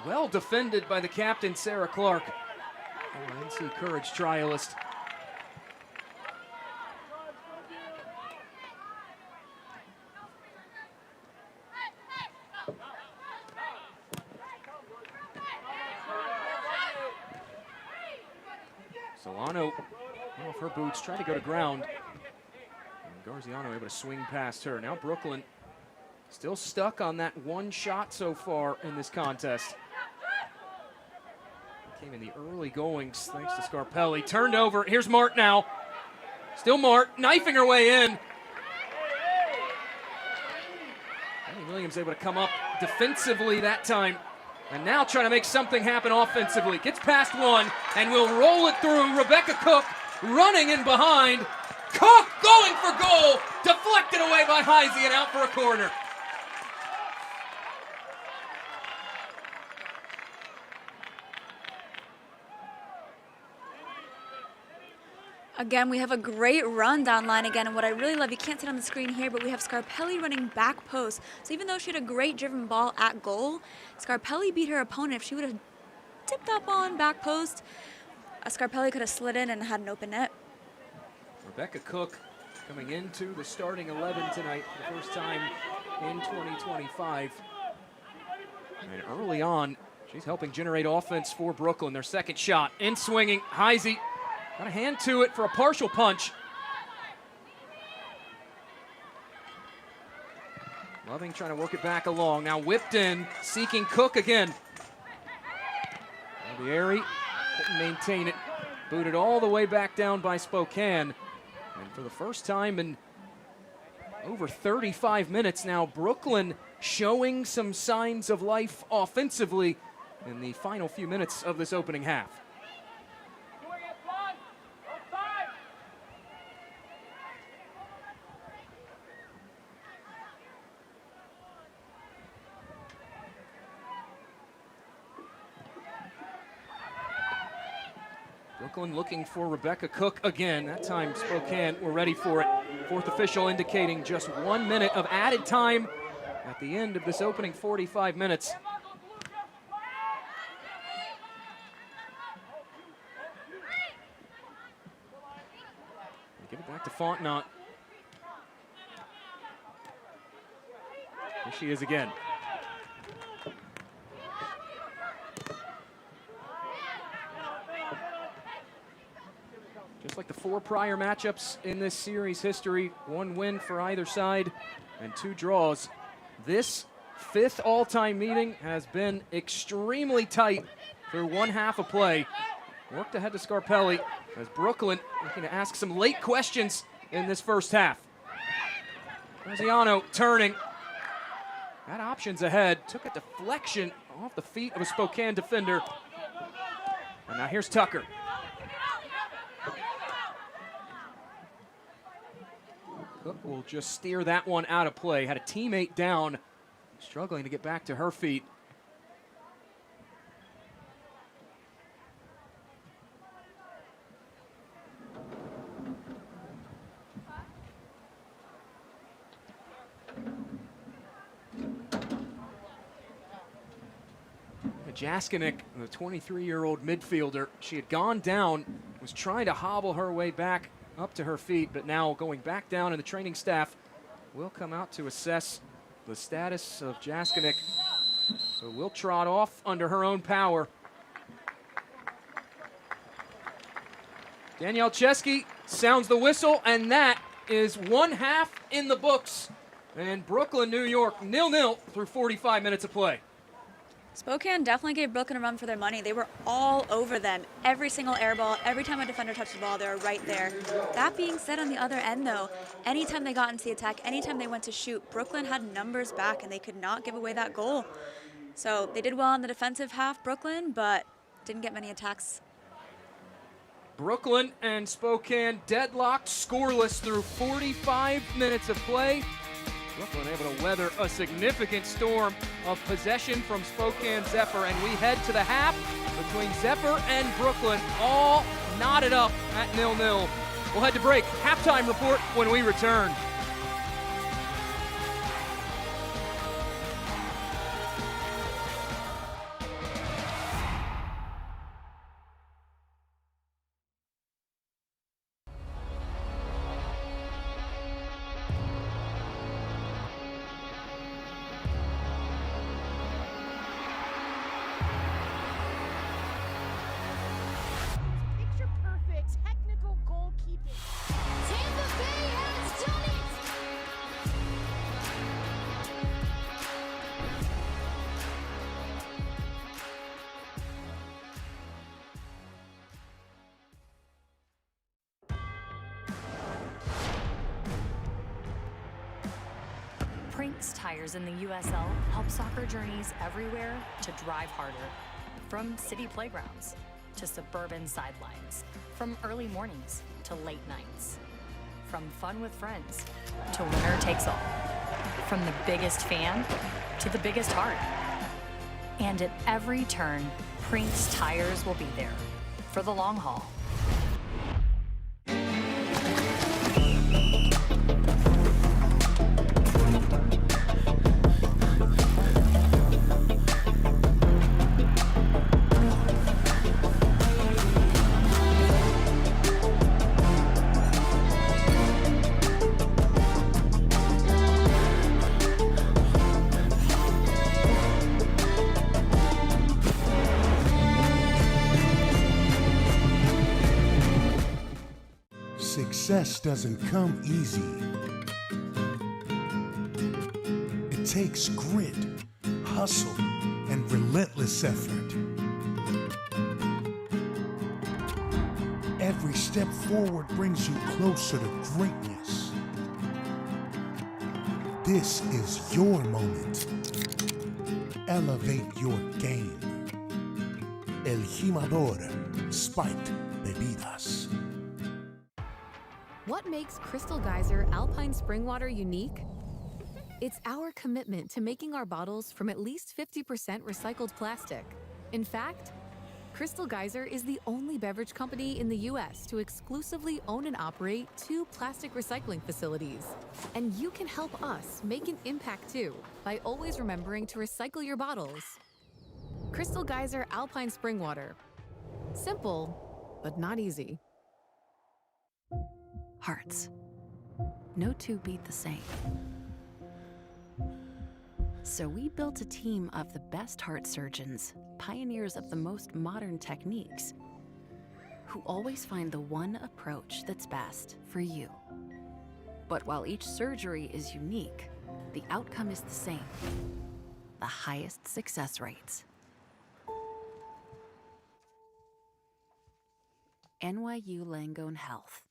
Well defended by the captain, Sarah Clark. NC Courage trialist. Solano off her boots, trying to go to ground. And Garziano able to swing past her. Now Brooklyn still stuck on that one shot so far in this contest. Came in the early goings thanks to Scarpelli. Turned over. Here's Mart now. Still Mart, knifing her way in. Penny Williams able to come up defensively that time. And now trying to make something happen offensively. Gets past one and will roll it through. Rebecca Cook running in behind. Cook going for goal. Deflected away by Heisey and out for a corner. Again, we have a great run down line again, and what I really love, you can't see it on the screen here, but we have Scarpelli running back post. So even though she had a great driven ball at goal, Scarpelli beat her opponent. If she would have tipped up on back post, Scarpelli could have slid in and had an open net. Rebecca Cook coming into the starting 11 tonight for the first time in 2025. And early on, she's helping generate offense for Brooklyn. Their second shot, in swinging, Heisey. Got a hand to it for a partial punch. Loving trying to work it back along. Now whipped in, seeking Cook again. Barbieri couldn't maintain it. Booted all the way back down by Spokane. And for the first time in over 35 minutes now, Brooklyn showing some signs of life offensively in the final few minutes of this opening half. Brooklyn looking for Rebecca Cook again. That time Spokane were ready for it. Fourth official indicating just 1 minute of added time at the end of this opening 45 minutes. Give it back to Fontenot. Here she is again. Just like the 4 prior matchups in this series history, 1 win for either side and 2 draws. This 5th all-time meeting has been extremely tight through 1 half of play. Worked ahead to Scarpelli as Brooklyn looking to ask some late questions in this first half. Graziano turning. Had options ahead. Took a deflection off the feet of a Spokane defender. And now here's Tucker. Cook will just steer that one out of play. Had a teammate down, struggling to get back to her feet. Jaskinek, the 23-year-old midfielder, she had gone down, was trying to hobble her way back up to her feet, but now going back down, and the training staff will come out to assess the status of Jaskinek. So we'll trot off under her own power. Danielle Chesky sounds the whistle, and that is 1 half in the books. And Brooklyn, New York, 0-0 through 45 minutes of play. Spokane definitely gave Brooklyn a run for their money. They were all over them. Every single air ball, every time a defender touched the ball, they were right there. That being said, on the other end, though, anytime they got into the attack, anytime they went to shoot, Brooklyn had numbers back, and they could not give away that goal. So they did well in the defensive half, Brooklyn, but didn't get many attacks. Brooklyn and Spokane deadlocked, scoreless through 45 minutes of play. Brooklyn able to weather a significant storm of possession from Spokane Zephyr, and we head to the half between Zephyr and Brooklyn, all knotted up at 0-0. We'll head to break. Halftime report when we return. Picture perfect technical goalkeeping. Tampa Bay has done it! Prinks tires in the USL help soccer journeys everywhere to drive harder. From city playgrounds to suburban sidelines, from early mornings to late nights, from fun with friends to winner takes all, from the biggest fan to the biggest heart. And at every turn, Prinks tires will be there for the long haul. Success doesn't come easy. It takes grit, hustle, and relentless effort. Every step forward brings you closer to greatness. This is your moment. Elevate your game. El Jimador Spiked Bebidas. What makes Crystal Geyser Alpine Spring Water unique? It's our commitment to making our bottles from at least 50% recycled plastic. In fact, Crystal Geyser is the only beverage company in the US to exclusively own and operate 2 plastic recycling facilities. And you can help us make an impact too by always remembering to recycle your bottles. Crystal Geyser Alpine Spring Water. Simple, but not easy. Hearts. No two beat the same. So we built a team of the best heart surgeons, pioneers of the most modern techniques, who always find the one approach that's best for you. But while each surgery is unique, the outcome is the same: the highest success rates. NYU Langone Health.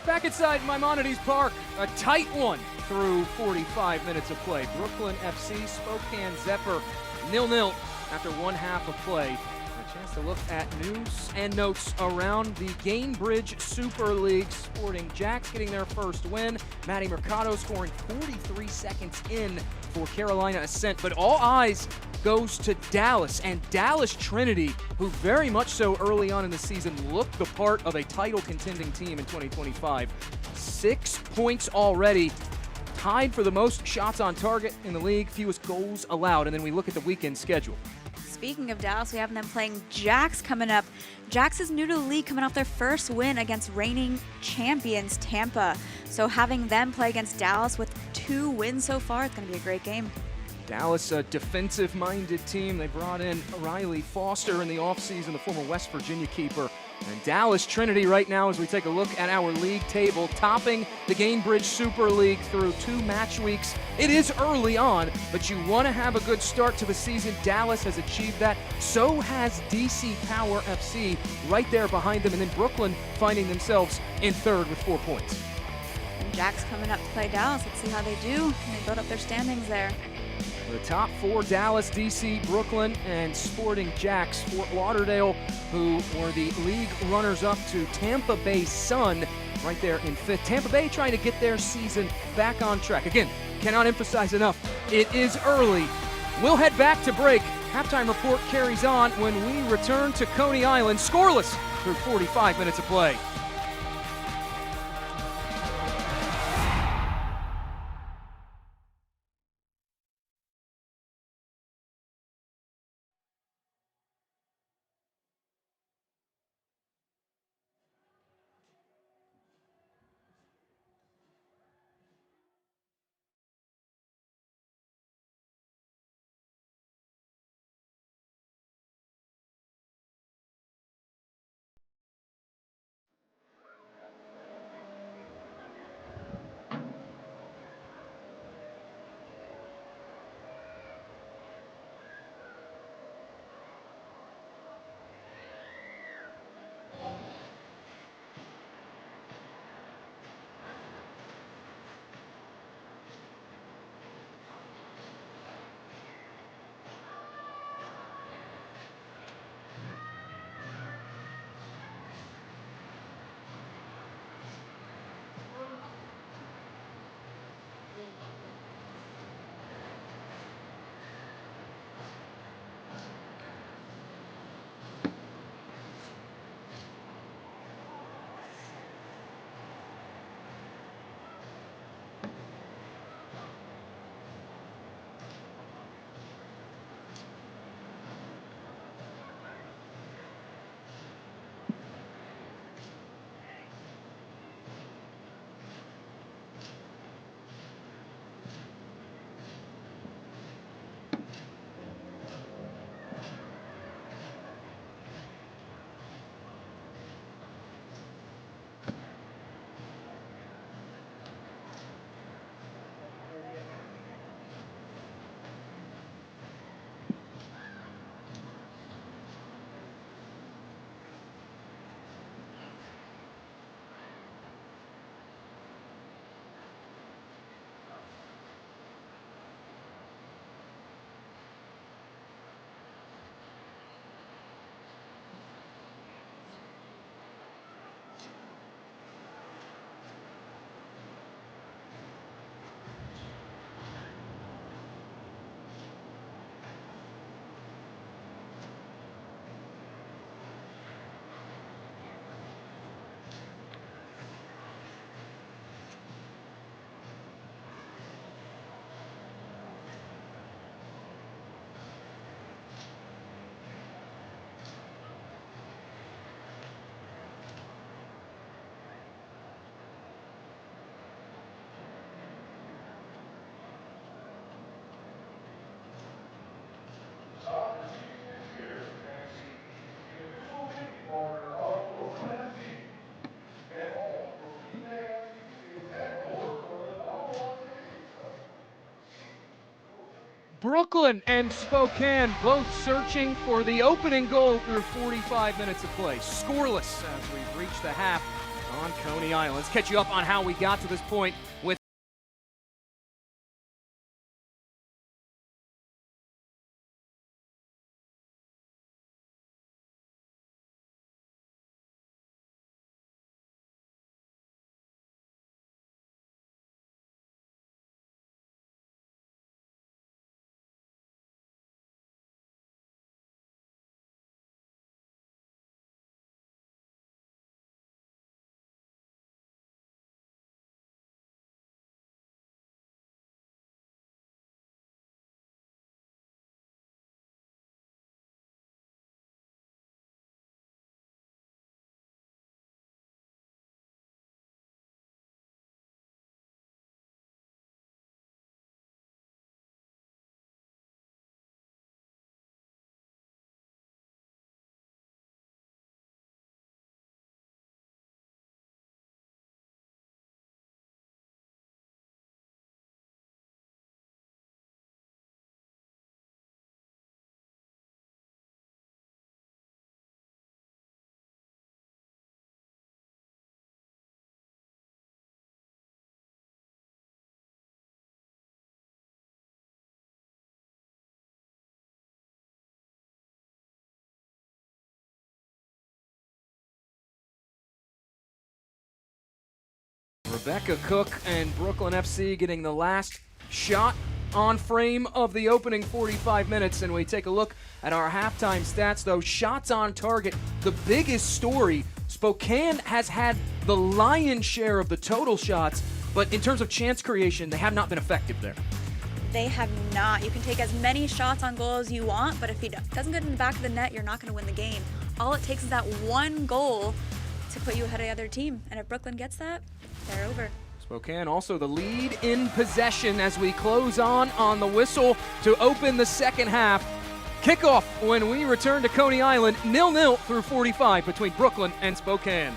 Back inside Maimonides Park, a tight one through 45 minutes of play. Brooklyn FC, Spokane Zephyr, 0-0 after one half of play. A chance to look at news and notes around the Gainbridge Super League. Sporting Jacks getting their first win. Matty Mercado scoring 43 seconds in for Carolina Ascent. But all eyes goes to Dallas, and Dallas Trinity, who very much so early on in the season looked the part of a title contending team in 2025. 6 points already, tied for the most shots on target in the league, fewest goals allowed. And then we look at the weekend schedule. Speaking of Dallas, we have them playing Jacks coming up. Jacks is new to the league, coming off their first win against reigning champions Tampa. So having them play against Dallas with 2 wins so far, it's going to be a great game. Dallas, a defensive-minded team. They brought in Riley Foster in the offseason, the former West Virginia keeper. And Dallas Trinity right now, as we take a look at our league table, topping the Gainbridge Super League through 2 match weeks. It is early on, but you want to have a good start to the season. Dallas has achieved that. So has DC Power FC right there behind them. And then Brooklyn finding themselves in third with 4 points. And Jacks coming up to play Dallas. Let's see how they do. They build up their standings there. The top 4, Dallas, DC, Brooklyn, and Sporting Jacks. Fort Lauderdale, who were the league runners-up to Tampa Bay Sun right there in 5th. Tampa Bay trying to get their season back on track. Again, cannot emphasize enough, it is early. We'll head back to break. Halftime report carries on when we return to Coney Island, scoreless through 45 minutes of play. Brooklyn and Spokane both searching for the opening goal through 45 minutes of play. Scoreless as we've reached the half on Coney Island. Let's catch you up on how we got to this point with Rebecca Cook and Brooklyn FC getting the last shot on frame of the opening 45 minutes. And we take a look at our halftime stats, though. Shots on target, the biggest story. Spokane has had the lion's share of the total shots, but in terms of chance creation, they have not been effective there. They have not. You can take as many shots on goal as you want, but if he doesn't get in the back of the net, you're not going to win the game. All it takes is that one goal to put you ahead of the other team. And if Brooklyn gets that, they're over. Spokane also the lead in possession as we close on the whistle to open the second half. Kickoff when we return to Coney Island, 0-0 through 45 between Brooklyn and Spokane.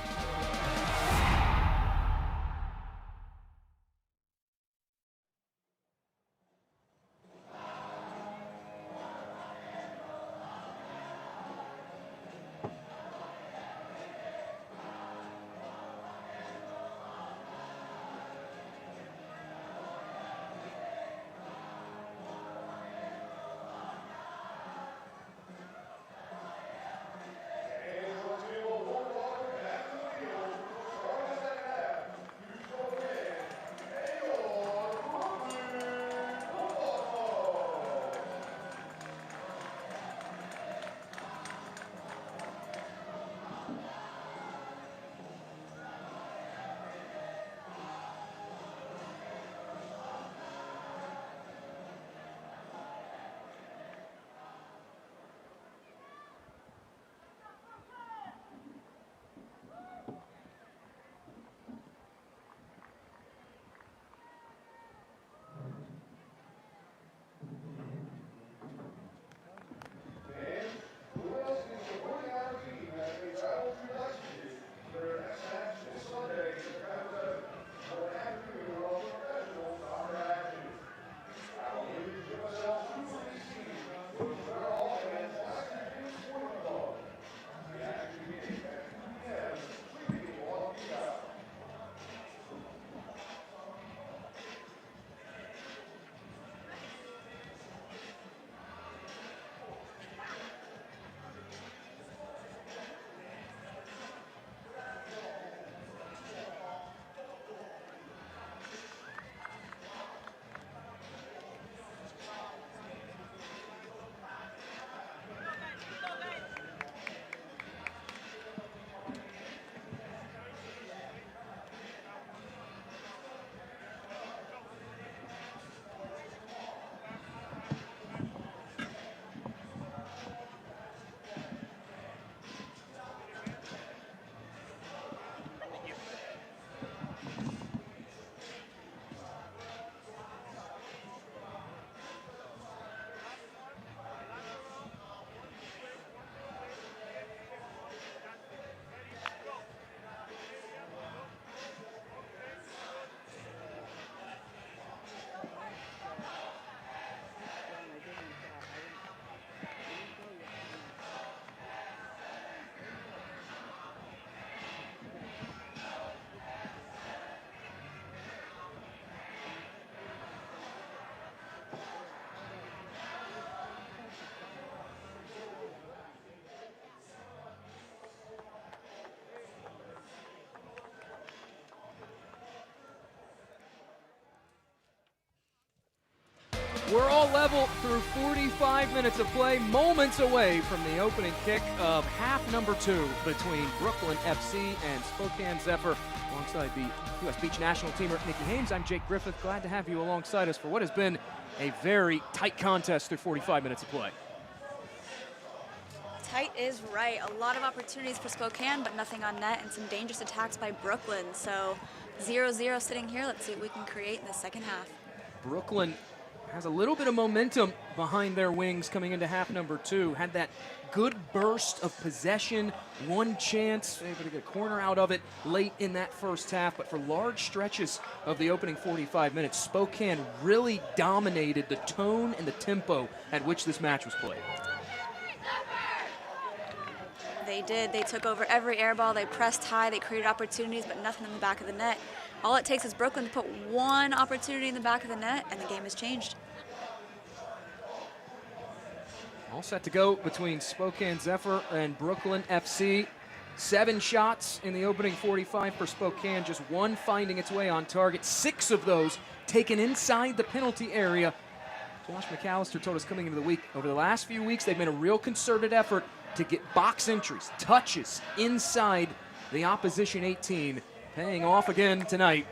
We're all level through 45 minutes of play, moments away from the opening kick of half number 2 between Brooklyn FC and Spokane Zephyr. Alongside the U.S. Beach National teamer Nikki Hames, I'm Jake Griffith. Glad to have you alongside us for what has been a very tight contest through 45 minutes of play. Tight is right. A lot of opportunities for Spokane, but nothing on net, and some dangerous attacks by Brooklyn. So 0-0 sitting here. Let's see what we can create in the second half. Brooklyn has a little bit of momentum behind their wings coming into half number 2. Had that good burst of possession, one chance, able to get a corner out of it late in that first half. But for large stretches of the opening 45 minutes, Spokane really dominated the tone and the tempo at which this match was played. They did. They took over every air ball. They pressed high. They created opportunities, but nothing in the back of the net. All it takes is Brooklyn to put one opportunity in the back of the net, and the game has changed. All set to go between Spokane Zephyr and Brooklyn FC. 7 shots in the opening 45 for Spokane, just one finding its way on target. 6 of those taken inside the penalty area. Josh McAllister told us coming into the week, over the last few weeks, they've made a real concerted effort to get box entries, touches inside the opposition 18. Paying off again tonight.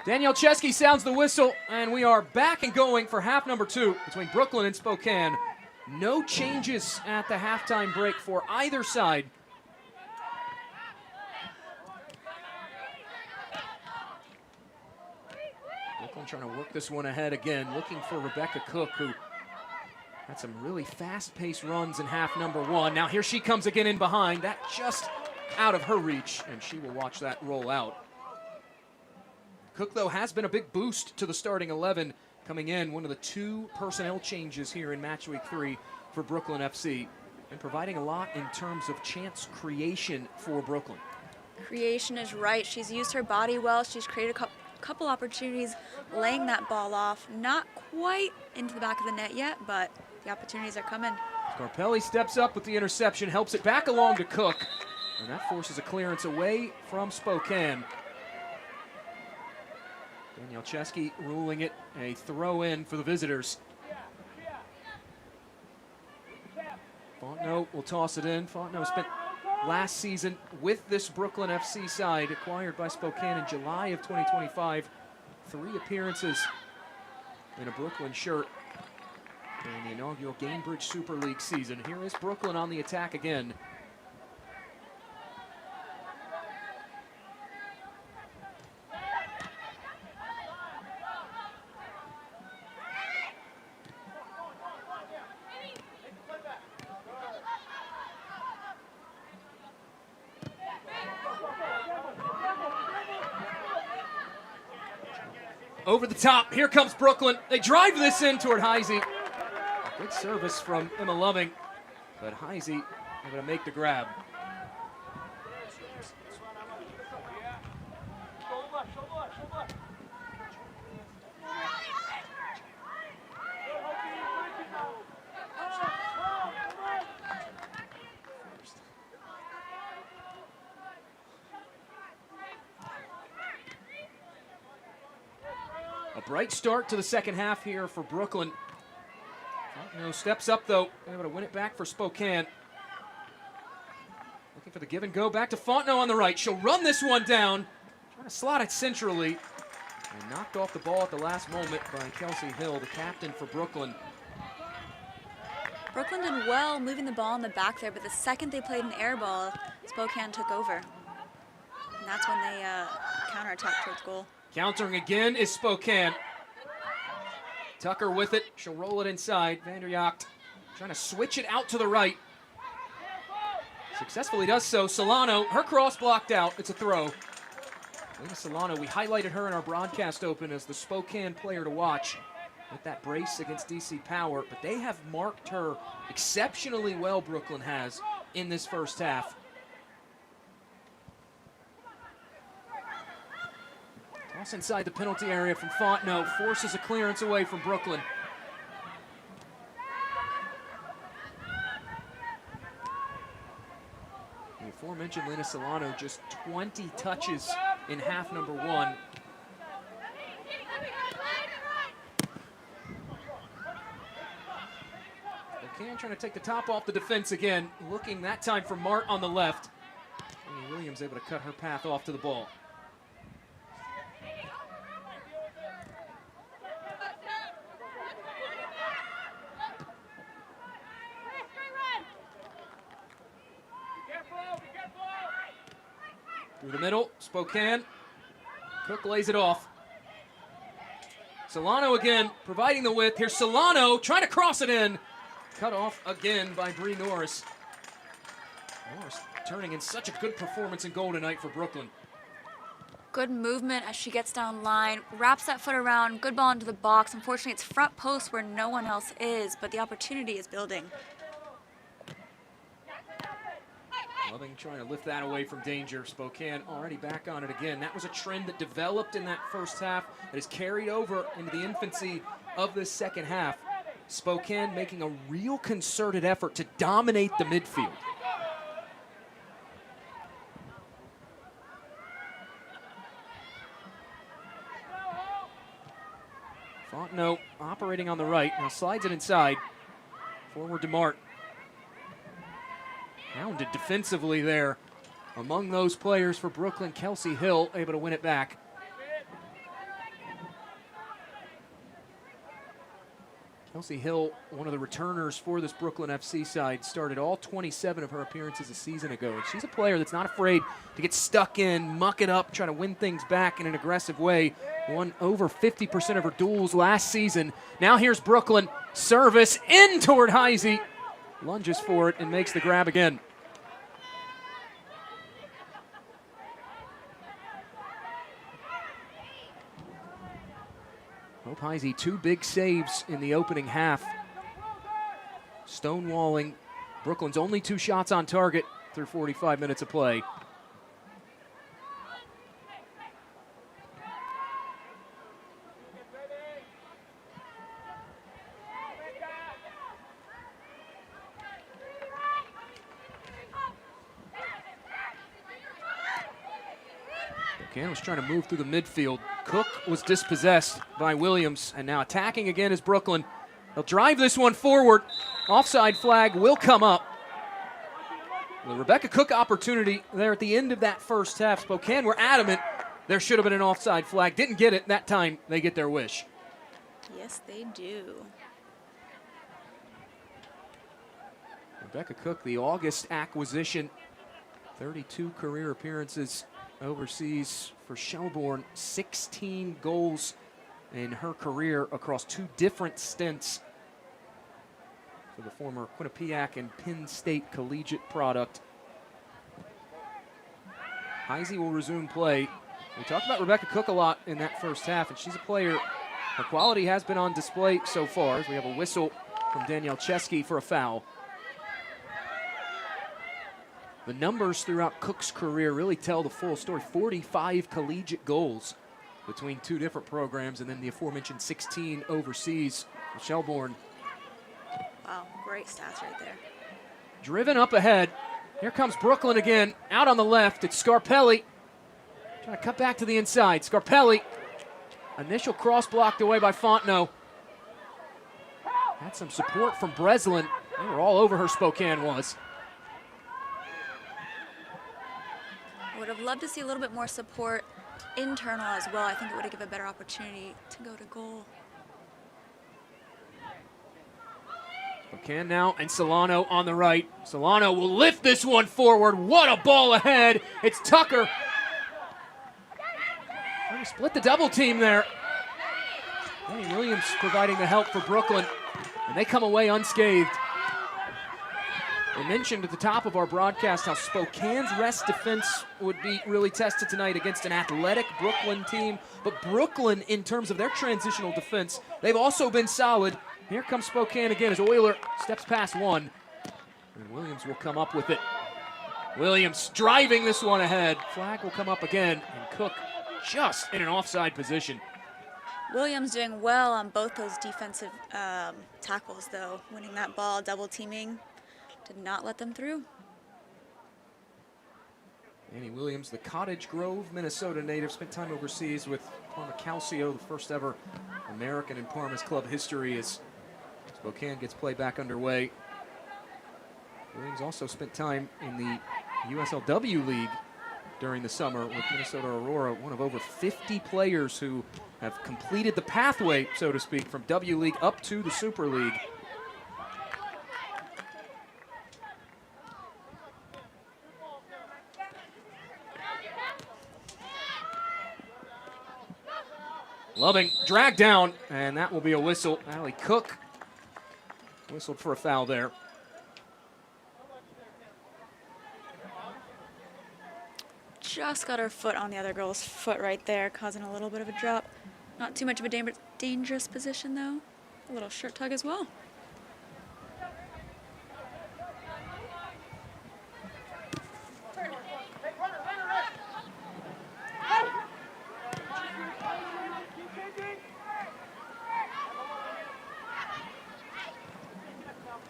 Danielle Chesky sounds the whistle, and we are back and going for half number 2 between Brooklyn and Spokane. No changes at the halftime break for either side. Brooklyn trying to work this one ahead again, looking for Rebecca Cook, who had some really fast-paced runs in half number 1. Now here she comes again in behind. That just out of her reach, and she will watch that roll out. Cook, though, has been a big boost to the starting 11 coming in. One of the 2 personnel changes here in match week 3 for Brooklyn FC, and providing a lot in terms of chance creation for Brooklyn. Creation is right. She's used her body well. She's created a couple opportunities laying that ball off. Not quite into the back of the net yet, but the opportunities are coming. Scarpelli steps up with the interception, helps it back along to Cook. And that forces a clearance away from Spokane. Danielle Chesky ruling it a throw-in for the visitors. Fontenot will toss it in. Fontenot spent last season with this Brooklyn FC side, acquired by Spokane in July of 2025. 3 appearances in a Brooklyn shirt during the inaugural Gamebridge Super League season. Here is Brooklyn on the attack again. Over the top, here comes Brooklyn. They drive this in toward Heisey. Good service from Emma Loving, but Heisey able to make the grab. A bright start to the second half here for Brooklyn. Fontenot steps up, though, able to win it back for Spokane. Looking for the give and go, back to Fontenot on the right. She'll run this one down, trying to slot it centrally, and knocked off the ball at the last moment by Kelsey Hill, the captain for Brooklyn. Brooklyn did well moving the ball in the back there, but the second they played an air ball, Spokane took over. And that's when they counterattacked towards goal. Countering again is Spokane. Tucker with it. She'll roll it inside. Vanderjacht trying to switch it out to the right. Successfully does so. Solano, her cross blocked out. It's a throw. Lena Solano, we highlighted her in our broadcast open as the Spokane player to watch with that brace against DC Power, but they have marked her exceptionally well, Brooklyn has, in this first half. Toss inside the penalty area from Fontenot, forces a clearance away from Brooklyn. The aforementioned Lena Solano, just 20 touches in half number 1. Spokane trying to take the top off the defense again. Looking that time for Mart on the left. Amy Williams able to cut her path off to the ball. Through the middle, Spokane. Cook lays it off. Solano again, providing the width. Here's Solano trying to cross it in. Cut off again by Bree Norris. Norris turning in such a good performance in goal tonight for Brooklyn. Good movement as she gets down line, wraps that foot around, good ball into the box. Unfortunately, it's front post where no one else is, but the opportunity is building. Loving trying to lift that away from danger. Spokane already back on it again. That was a trend that developed in that first half that has carried over into the infancy of this second half. Spokane making a real concerted effort to dominate the midfield. Fontenot operating on the right. Now slides it inside. Forward to Mart. Hounded defensively there among those players for Brooklyn. Kelsey Hill able to win it back. Kelsey Hill, one of the returners for this Brooklyn FC side, started all 27 of her appearances a season ago. And she's a player that's not afraid to get stuck in, muck it up, try to win things back in an aggressive way. Won over 50% of her duels last season. Now here's Brooklyn. Service in toward Heisey. Lunges for it and makes the grab again. Hope Heisey, 2 big saves in the opening half. Stonewalling Brooklyn's only 2 shots on target through 45 minutes of play. Spokane was trying to move through the midfield. Cook was dispossessed by Williams, and now attacking again is Brooklyn. They'll drive this one forward. Offside flag will come up. The Rebecca Cook opportunity there at the end of that first half. Spokane were adamant there should have been an offside flag. Didn't get it. That time they get their wish. Yes, they do. Rebecca Cook, the August acquisition, 32 career appearances overseas for Shelbourne, 16 goals in her career across 2 different stints for the former Quinnipiac and Penn State collegiate product. Heisey will resume play. We talked about Rebecca Cook a lot in that first half, and she's a player. Her quality has been on display so far, as we have a whistle from Danielle Chesky for a foul. The numbers throughout Cook's career really tell the full story. 45 collegiate goals between 2 different programs, and then the aforementioned 16 overseas with Shelbourne. Wow, great stats right there. Driven up ahead. Here comes Brooklyn again. Out on the left, it's Scarpelli. Trying to cut back to the inside. Scarpelli. Initial cross blocked away by Fontenot. Had some support from Breslin. They were all over her, Spokane was. I would have loved to see a little bit more support internal as well. I think it would have given a better opportunity to go to goal. Spokane now, and Solano on the right. Solano will lift this one forward. What a ball ahead. It's Tucker. Trying to split the double team there. Danny Williams providing the help for Brooklyn, and they come away unscathed. We mentioned at the top of our broadcast how Spokane's rest defense would be really tested tonight against an athletic Brooklyn team. But Brooklyn, in terms of their transitional defense, they've also been solid. Here comes Spokane again as Euler steps past one. And Williams will come up with it. Williams driving this one ahead. Flag will come up again, and Cook just in an offside position. Williams doing well on both those defensive tackles, though. Winning that ball, double teaming. Did not let them through. Danny Williams, the Cottage Grove, Minnesota native, spent time overseas with Parma Calcio, the first ever American in Parma's club history, as Spokane gets play back underway. Williams also spent time in the USLW League during the summer with Minnesota Aurora, one of over 50 players who have completed the pathway, so to speak, from W League up to the Super League. Loving drag down, and that will be a whistle. Allie Cook whistled for a foul there. Just got her foot on the other girl's foot right there, causing a little bit of a drop. Not too much of a dangerous position, though. A little shirt tug as well.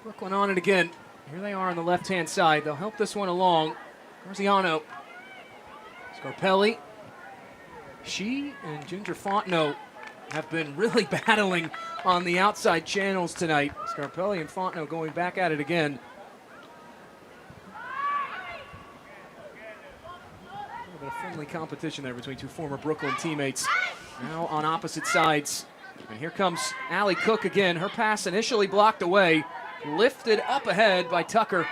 Brooklyn on it again. Here they are on the left-hand side. They'll help this one along. Garziano. Scarpelli. She and Ginger Fontenot have been really battling on the outside channels tonight. Scarpelli and Fontenot going back at it again. A little bit of friendly competition there between two former Brooklyn teammates. Now on opposite sides. And here comes Allie Cook again. Her pass initially blocked away. Lifted up ahead by Tucker.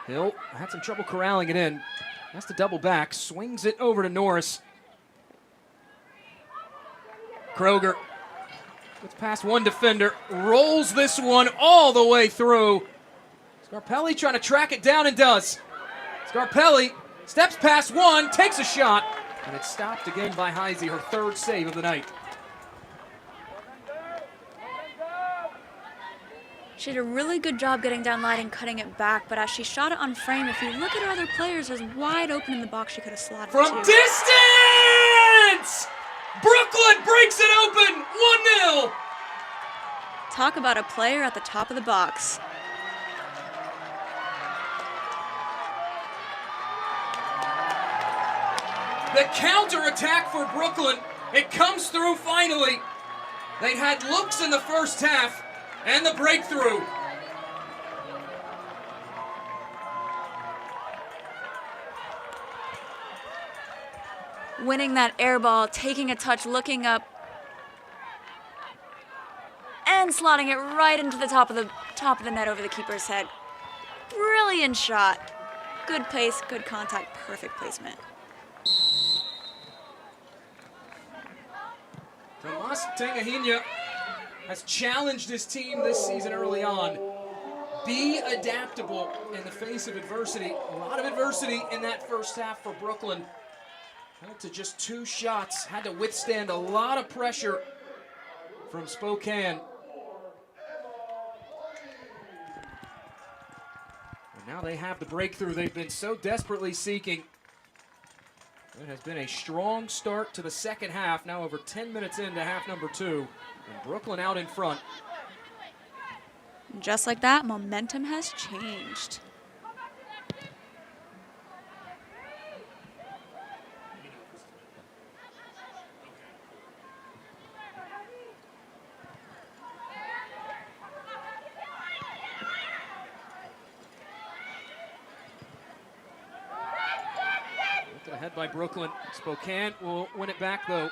Hill had some trouble corralling it in. Has to double back, swings it over to Norris. Kroger gets past one defender, rolls this one all the way through. Scarpelli trying to track it down and does. Scarpelli steps past one, takes a shot, and it's stopped again by Heisey, her third save of the night. She did a really good job getting down line and cutting it back, but as she shot it on frame, if you look at her other players, there's wide open in the box she could have slotted from to. Distance! Brooklyn breaks it open, 1-0. Talk about a player at the top of the box. The counter-attack for Brooklyn, it comes through finally. They had looks in the first half, and the breakthrough. Winning that air ball, taking a touch, looking up, and slotting it right into the top of the net over the keeper's head. Brilliant shot. Good pace, good contact, perfect placement. Tomas Tangahinya has challenged his team this season early on. Be adaptable in the face of adversity. A lot of adversity in that first half for Brooklyn. Held to just 2 shots. Had to withstand a lot of pressure from Spokane. And now they have the breakthrough they've been so desperately seeking. It has been a strong start to the second half, now over 10 minutes into half number 2. And Brooklyn out in front. Just like that, momentum has changed. Ahead by Brooklyn. Spokane will win it back, though.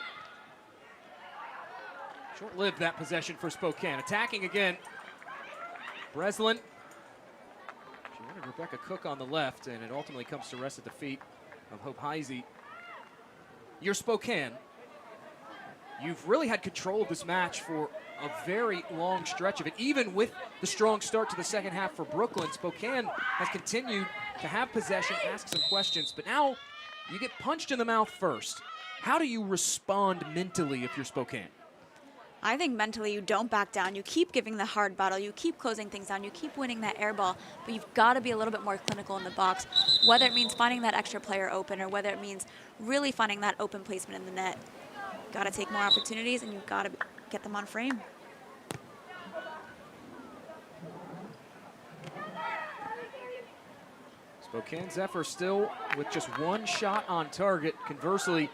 Short-lived that possession for Spokane. Attacking again. Breslin. She wanted Rebecca Cook on the left, and it ultimately comes to rest at the feet of Hope Heisey. You're Spokane. You've really had control of this match for a very long stretch of it. Even with the strong start to the second half for Brooklyn, Spokane has continued to have possession, ask some questions, but now you get punched in the mouth first. How do you respond mentally if you're Spokane? I think mentally you don't back down. You keep giving the hard battle. You keep closing things down. You keep winning that air ball. But you've got to be a little bit more clinical in the box, whether it means finding that extra player open or whether it means really finding that open placement in the net. Got to take more opportunities, and you've got to get them on frame. Spokane Zephyr still with just one shot on target. Conversely,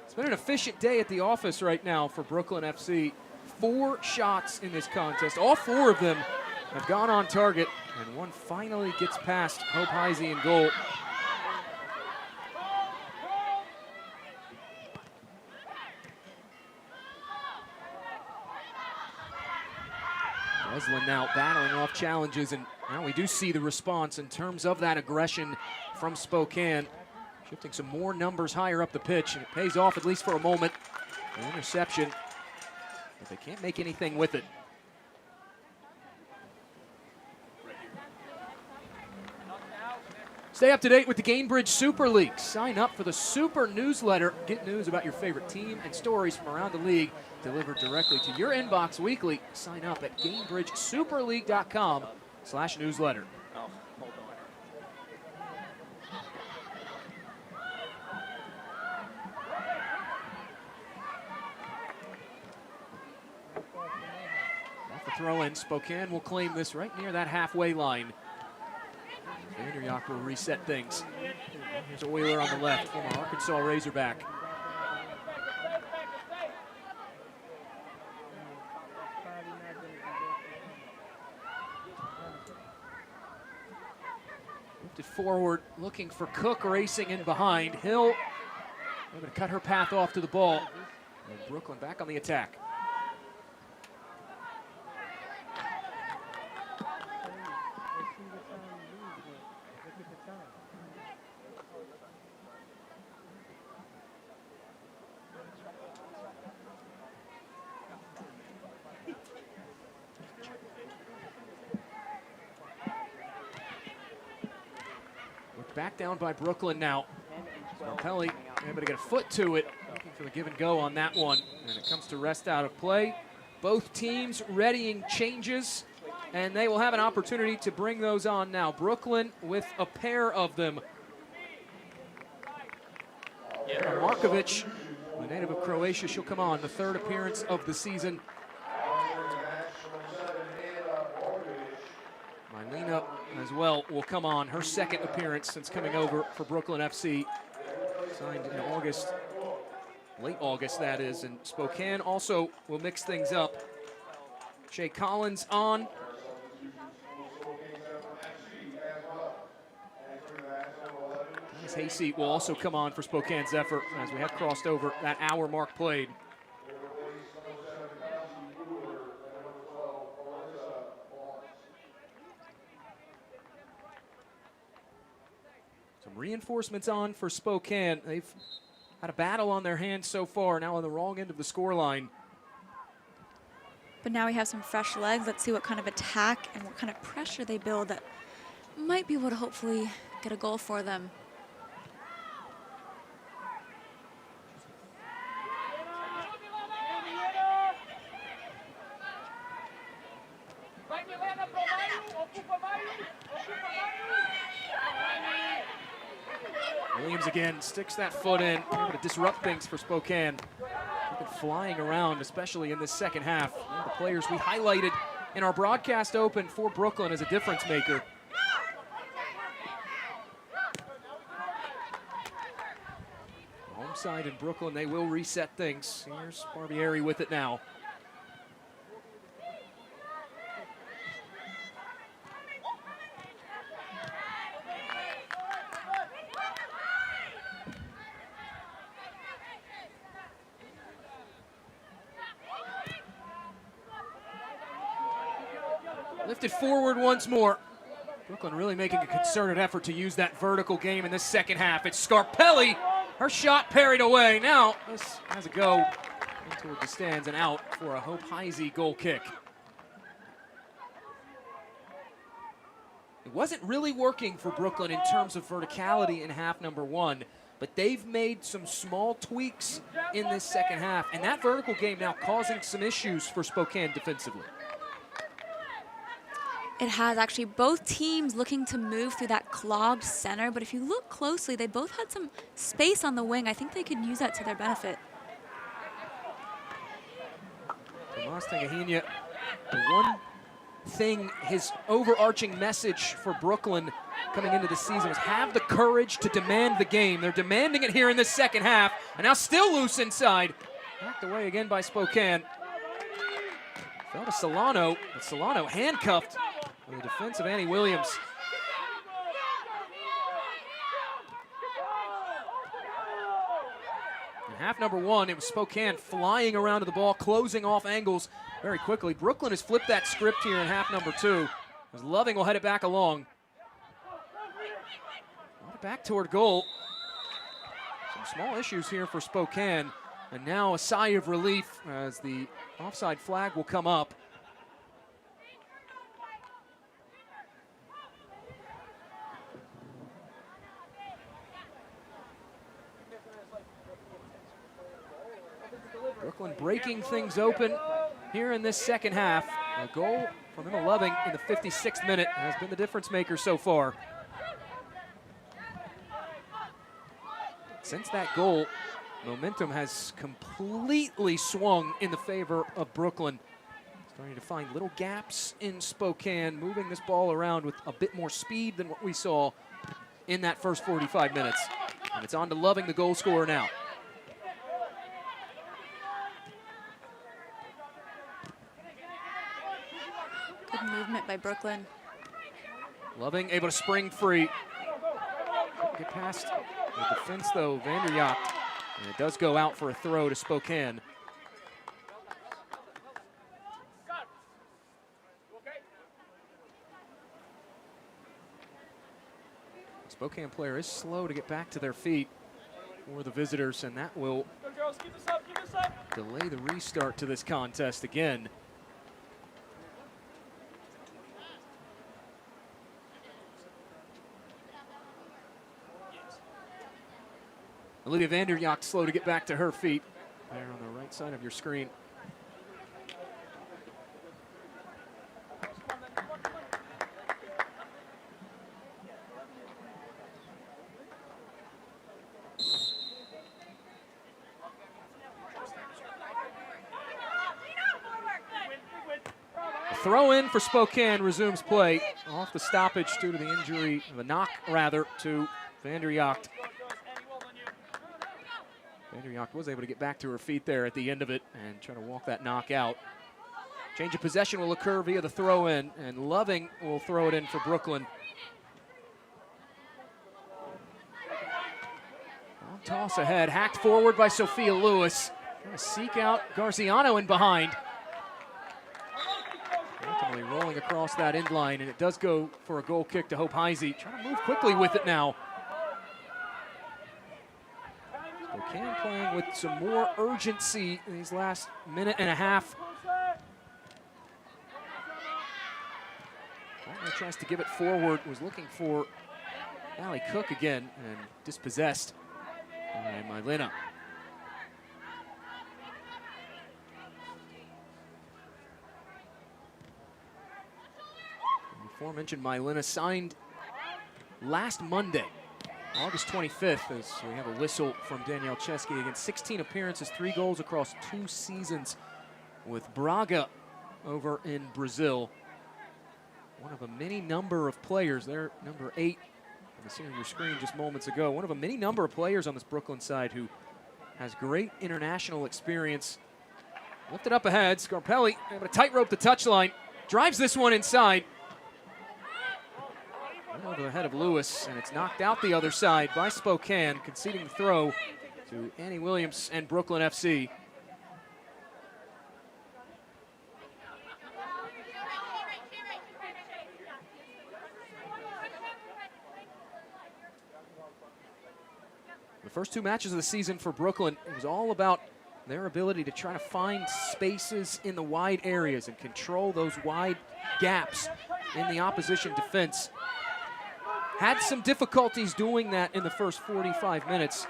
it's been an efficient day at the office right now for Brooklyn FC. 4 shots in this contest. All 4 of them have gone on target, and one finally gets past Hope Heisey in goal. Breslin now battling off challenges, and now we do see the response in terms of that aggression from Spokane. Shifting some more numbers higher up the pitch, and it pays off at least for a moment. An interception, but they can't make anything with it. Stay up to date with the Gainbridge Super League. Sign up for the Super Newsletter. Get news about your favorite team and stories from around the league delivered directly to your inbox weekly. Sign up at GainbridgeSuperLeague.com/newsletter. Oh, hold on. Off the throw in, Spokane will claim this right near that halfway line. Vanderyak will reset things. Here's Euler on the left, former Arkansas Razorback. Moved it forward, looking for Cook racing in behind. Hill able to cut her path off to the ball. And Brooklyn back on the attack. Back down by Brooklyn now. Scarpelli able to get a foot to it, looking for the give and go on that one. And it comes to rest out of play. Both teams readying changes, and they will have an opportunity to bring those on now. Brooklyn with a pair of them. Markovic, the native of Croatia, she'll come on, the 3rd appearance of the season. Mylena as well will come on, her 2nd appearance since coming over for Brooklyn FC. Signed in August, late August that is, and Spokane also will mix things up. Shay Collins on. Dennis Hasey will also come on for Spokane Zephyr as we have crossed over that hour mark played. Reinforcements on for Spokane. They've had a battle on their hands so far, now on the wrong end of the scoreline. But now we have some fresh legs. Let's see what kind of attack and what kind of pressure they build that might be able to hopefully get a goal for them. Williams again sticks that foot in, able to disrupt things for Spokane. Keep it flying around, especially in this second half. One of the players we highlighted in our broadcast open for Brooklyn as a difference maker. Home side in Brooklyn, they will reset things. Here's Barbieri with it now. Lifted forward once more. Brooklyn really making a concerted effort to use that vertical game in this second half. It's Scarpelli. Her shot parried away. Now this has a go in toward the stands and out for a Hope Heisey goal kick. It wasn't really working for Brooklyn in terms of verticality in half number 1, but they've made some small tweaks in this second half, and that vertical game now causing some issues for Spokane defensively. It has actually, both teams looking to move through that clogged center, but if you look closely, they both had some space on the wing. I think they could use that to their benefit. Tomas Tangahina, the one thing, his overarching message for Brooklyn coming into the season was have the courage to demand the game. They're demanding it here in the second half, and now still loose inside. Knocked away again by Spokane. Fell to Solano, but Solano handcuffed by the defense of Annie Williams. In half number one, it was Spokane flying around to the ball, closing off angles very quickly. Brooklyn has flipped that script here in half number two, as Loving will head it back along. Back toward goal. Some small issues here for Spokane, and now a sigh of relief as the offside flag will come up. Brooklyn breaking things open here in this second half. A goal from Emma Loving in the 56th minute has been the difference maker so far. Since that goal, momentum has completely swung in the favor of Brooklyn. Starting to find little gaps in Spokane, moving this ball around with a bit more speed than what we saw in that first 45 minutes. And it's on to Loving, the goal scorer now. Good movement by Brooklyn. Loving able to spring free. Get past the defense though, Vanderjacht, and it does go out for a throw to Spokane. Spokane player is slow to get back to their feet for the visitors, and that will delay the restart to this contest again. Olivia Vanderjacht slow to get back to her feet. There on the right side of your screen. A throw in for Spokane resumes play off the stoppage due to the injury, the knock rather, to Vanderjacht. Vanderjacht was able to get back to her feet there at the end of it and try to walk that knock out. Change of possession will occur via the throw in, and Loving will throw it in for Brooklyn. Long toss ahead, hacked forward by Sophia Lewis. Trying to seek out Garciano in behind. Ultimately rolling across that end line, and it does go for a goal kick to Hope Heisey. Trying to move quickly with it now. Spokane playing with some more urgency in these last minute and a half. Partner tries to give it forward, was looking for Allie Cook again, and dispossessed by Mylena. The aforementioned Mylena signed last Monday, August 25th, as we have a whistle from Danielle Chesky. Again, 16 appearances, 3 goals across 2 seasons with Braga over in Brazil. One of a many number of players, there, number 8, on the scene of your screen just moments ago. One of a many number of players on this Brooklyn side who has great international experience. Lifted up ahead, Scarpelli able to tightrope the touchline, drives this one inside. Over the head of Lewis, and it's knocked out the other side by Spokane, conceding the throw to Annie Williams and Brooklyn FC. The first 2 matches of the season for Brooklyn, it was all about their ability to try to find spaces in the wide areas and control those wide gaps in the opposition defense. Had some difficulties doing that in the first 45 minutes,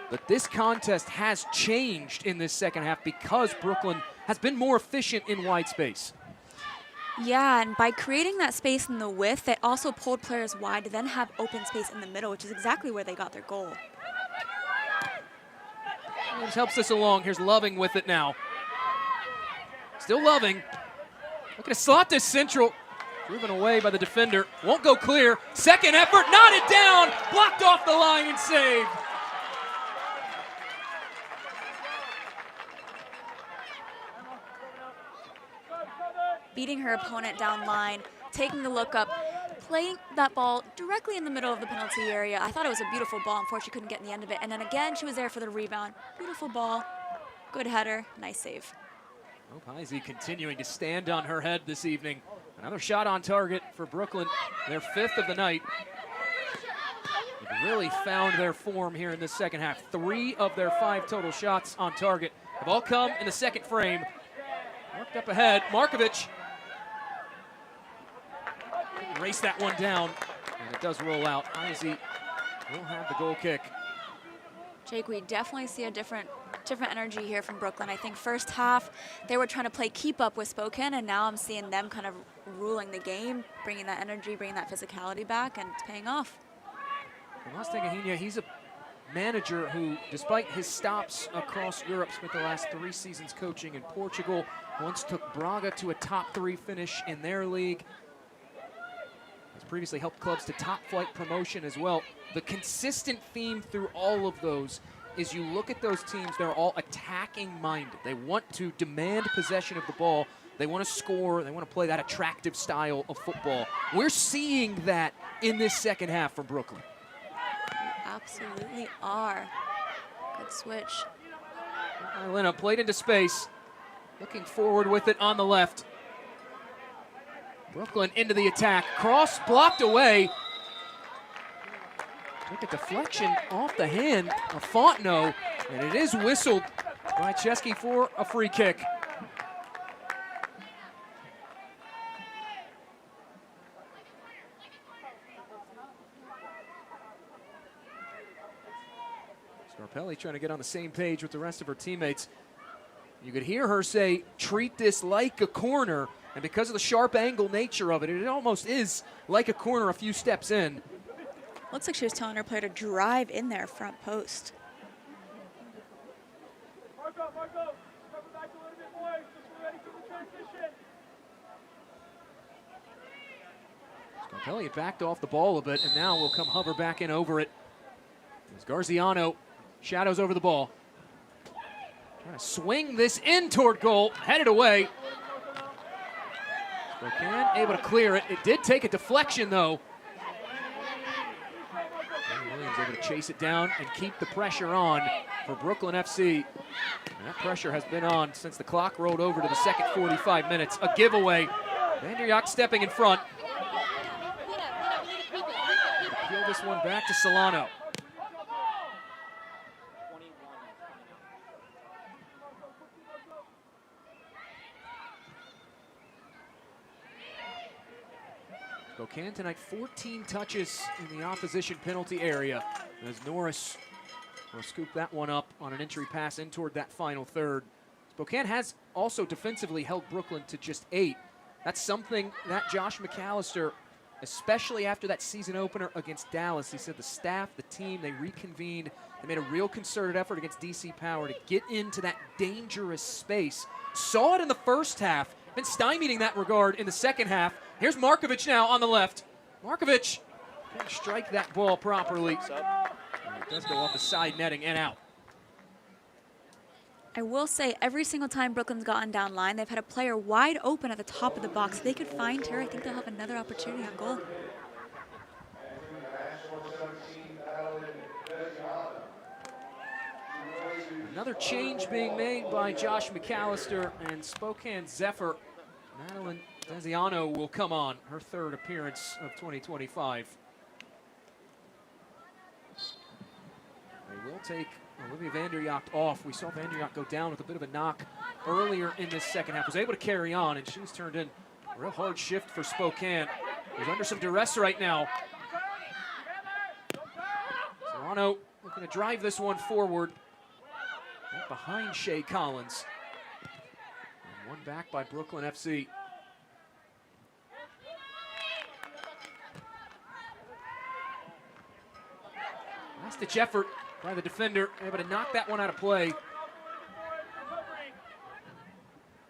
but this contest has changed in this second half because Brooklyn has been more efficient in wide space. Yeah, and by creating that space in the width, they also pulled players wide to then have open space in the middle, which is exactly where they got their goal. Williams helps this along. Here's Loving with it now. Still Loving. Looking to slot this central. Driven away by the defender. Won't go clear. Second effort, knotted down. Blocked off the line and saved. Beating her opponent down line, taking the look up, playing that ball directly in the middle of the penalty area. I thought it was a beautiful ball. Unfortunately, couldn't get in the end of it. And then again, she was there for the rebound. Beautiful ball, good header, nice save. Heisey continuing to stand on her head this evening. Another shot on target for Brooklyn, their 5th of the night. They've really found their form here in this second half. 3 of their 5 total shots on target have all come in the second frame. Worked up ahead, Markovic. Race that one down, and it does roll out. Heisey will have the goal kick. Jake, we definitely see a different energy here from Brooklyn. I think first half they were trying to play keep up with Spokane, and now I'm seeing them kind of ruling the game, bringing that energy, bringing that physicality back, and it's paying off. Las Tegahina, he's a manager who, despite his stops across Europe, spent the last 3 seasons coaching in Portugal, once took Braga to a top 3 finish in their league. Has previously helped clubs to top flight promotion as well. The consistent theme through all of those is you look at those teams, they're all attacking minded. They want to demand possession of the ball. They want to score. They want to play that attractive style of football. We're seeing that in this second half from Brooklyn. Absolutely are. Good switch. Lena played into space. Looking forward with it on the left. Brooklyn into the attack. Cross blocked away. Took a deflection off the hand of Fontenot, and it is whistled by Chesky for a free kick. Scarpelli trying to get on the same page with the rest of her teammates. You could hear her say, treat this like a corner, and because of the sharp angle nature of it, it almost is like a corner a few steps in. Looks like she was telling her player to drive in there front post. Scarpelli had backed off the ball a bit, and now will come hover back in over it. As Garziano shadows over the ball. Trying to swing this in toward goal, headed away. Spokane able to clear it. It did take a deflection though. Williams able to chase it down and keep the pressure on for Brooklyn FC. And that pressure has been on since the clock rolled over to the second 45 minutes. A giveaway. Vanderjagt stepping in front. Peel this one back to Solano. Spokane tonight, 14 touches in the opposition penalty area as Norris will scoop that one up on an entry pass in toward that final third. Spokane has also defensively held Brooklyn to just 8. That's something that Josh McAllister, especially after that season opener against Dallas, he said the staff, the team, they reconvened. They made a real concerted effort against DC Power to get into that dangerous space. Saw it in the first half, been stymied in that regard in the second half. Here's Markovic now on the left. Markovic can't strike that ball properly. It does go off the side netting and out. I will say every single time Brooklyn's gotten down line, they've had a player wide open at the top of the box. If they could find her, I think they'll have another opportunity on goal. Another change being made by Josh McAllister and Spokane Zephyr. Madeline Desiano will come on, her 3rd appearance of 2025. They will take Olivia Vanderjagt off. We saw Vanderjagt go down with a bit of a knock earlier in this second half. Was able to carry on, and she's turned in a real hard shift for Spokane. Is under some duress right now. Solano looking to drive this one forward. Right behind Shea Collins. And one back by Brooklyn FC. Last-ditch effort by the defender, able to knock that one out of play.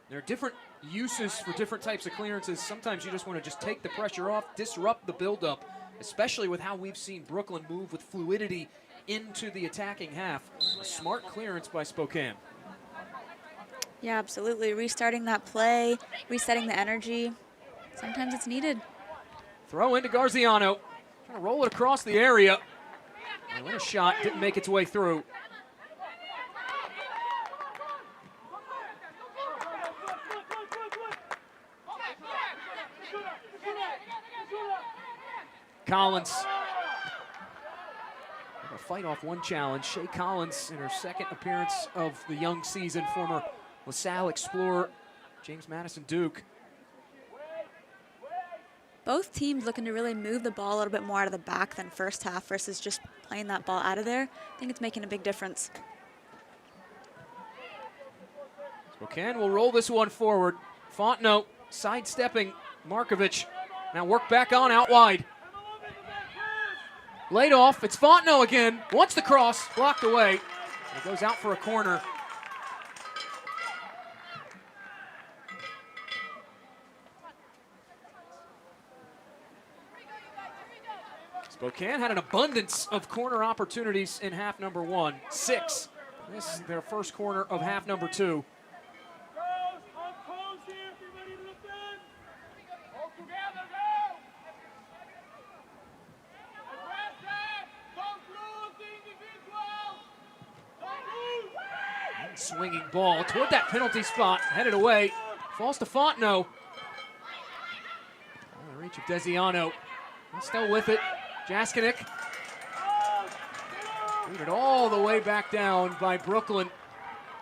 There are different uses for different types of clearances. Sometimes you just want to just take the pressure off, disrupt the buildup, especially with how we've seen Brooklyn move with fluidity into the attacking half. A smart clearance by Spokane. Yeah, absolutely. Restarting that play, resetting the energy. Sometimes it's needed. Throw into Garziano. Trying to roll it across the area. And what a shot, didn't make its way through. Collins. A fight off one challenge. Shea Collins in her second appearance of the young season. Former LaSalle Explorer, James Madison Duke. Both teams looking to really move the ball a little bit more out of the back than first half versus just playing that ball out of there. I think it's making a big difference. Spokane will roll this one forward. Fontenot sidestepping Markovic. Now work back on out wide. Laid off, it's Fontenot again. Wants the cross, blocked away. It goes out for a corner. Spokane had an abundance of corner opportunities in half number one. 6. This is their first corner of half number 2. Swinging ball toward that penalty spot, headed away. Falls to Fontenot. On the reach of Desiano. He's still with it. Jaskinek. Booted all the way back down by Brooklyn.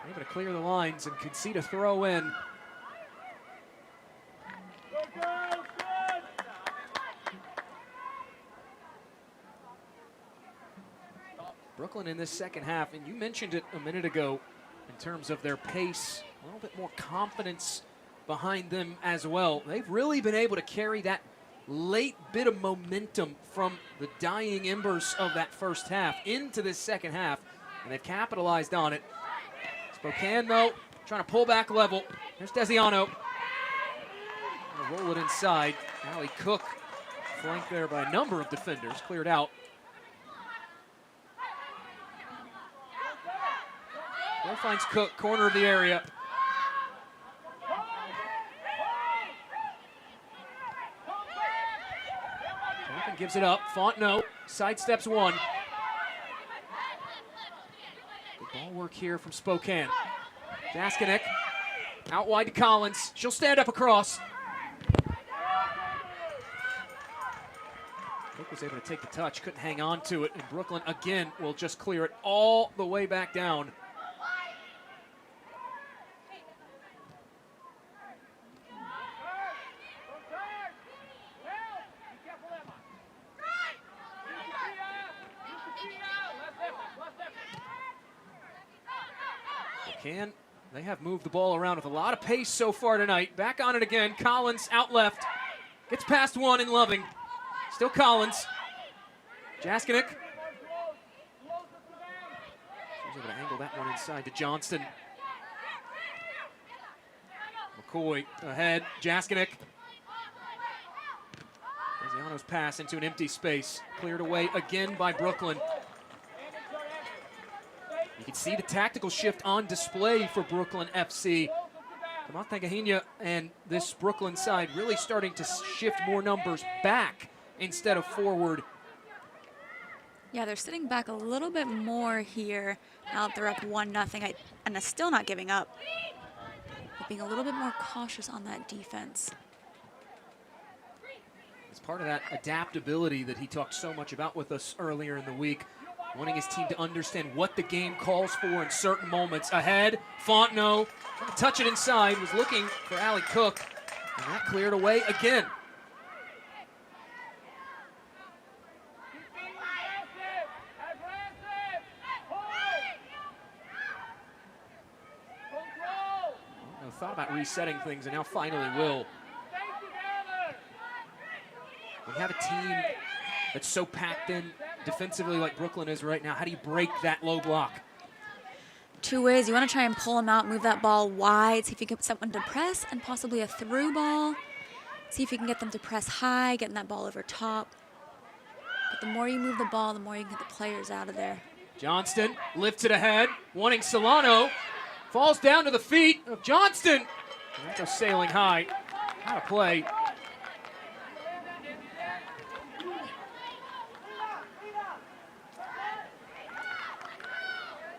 Able to clear the lines and concede a throw in. Brooklyn in this second half, and you mentioned it a minute ago in terms of their pace, a little bit more confidence behind them as well. They've really been able to carry that late bit of momentum from the dying embers of that first half into this second half, and they've capitalized on it. Spokane, though, trying to pull back level. Here's Desiano. Roll it inside. Allie Cook, flanked there by a number of defenders, cleared out. Ball finds Cook, corner of the area. Jonathan gives it up. Fontenot sidesteps one. Good ball work here from Spokane. Jaskinek out wide to Collins. She'll stand up across. Cook was able to take the touch, couldn't hang on to it, and Brooklyn again will just clear it all the way back down. They have moved the ball around with a lot of pace so far tonight. Back on it again. Collins out left. Gets past one in Loving. Still Collins. Jaskinek. She's able to angle that one inside to Johnston. McCoy ahead. Jaskinek. Desiano's pass into an empty space. Cleared away again by Brooklyn. You can see the tactical shift on display for Brooklyn FC. Kamatagahina and this Brooklyn side really starting to shift more numbers back instead of forward. Yeah, they're sitting back a little bit more here now that they're up 1-0, and they're still not giving up. They're being a little bit more cautious on that defense. It's part of that adaptability that he talked so much about with us earlier in the week. Wanting his team to understand what the game calls for in certain moments. Ahead, Fontenot, trying to touch it inside, was looking for Allie Cook, and that cleared away again. I thought about resetting things, and now finally will. We have a team that's so packed in defensively like Brooklyn is right now. How do you break that low block? two ways. You want to try and pull them out, move that ball wide, see if you can get someone to press, and possibly a through ball. See if you can get them to press high, getting that ball over top. But the more you move the ball, the more you can get the players out of there. Johnston lifts it ahead, wanting Solano. Falls down to the feet of Johnston. That goes sailing high. How to play.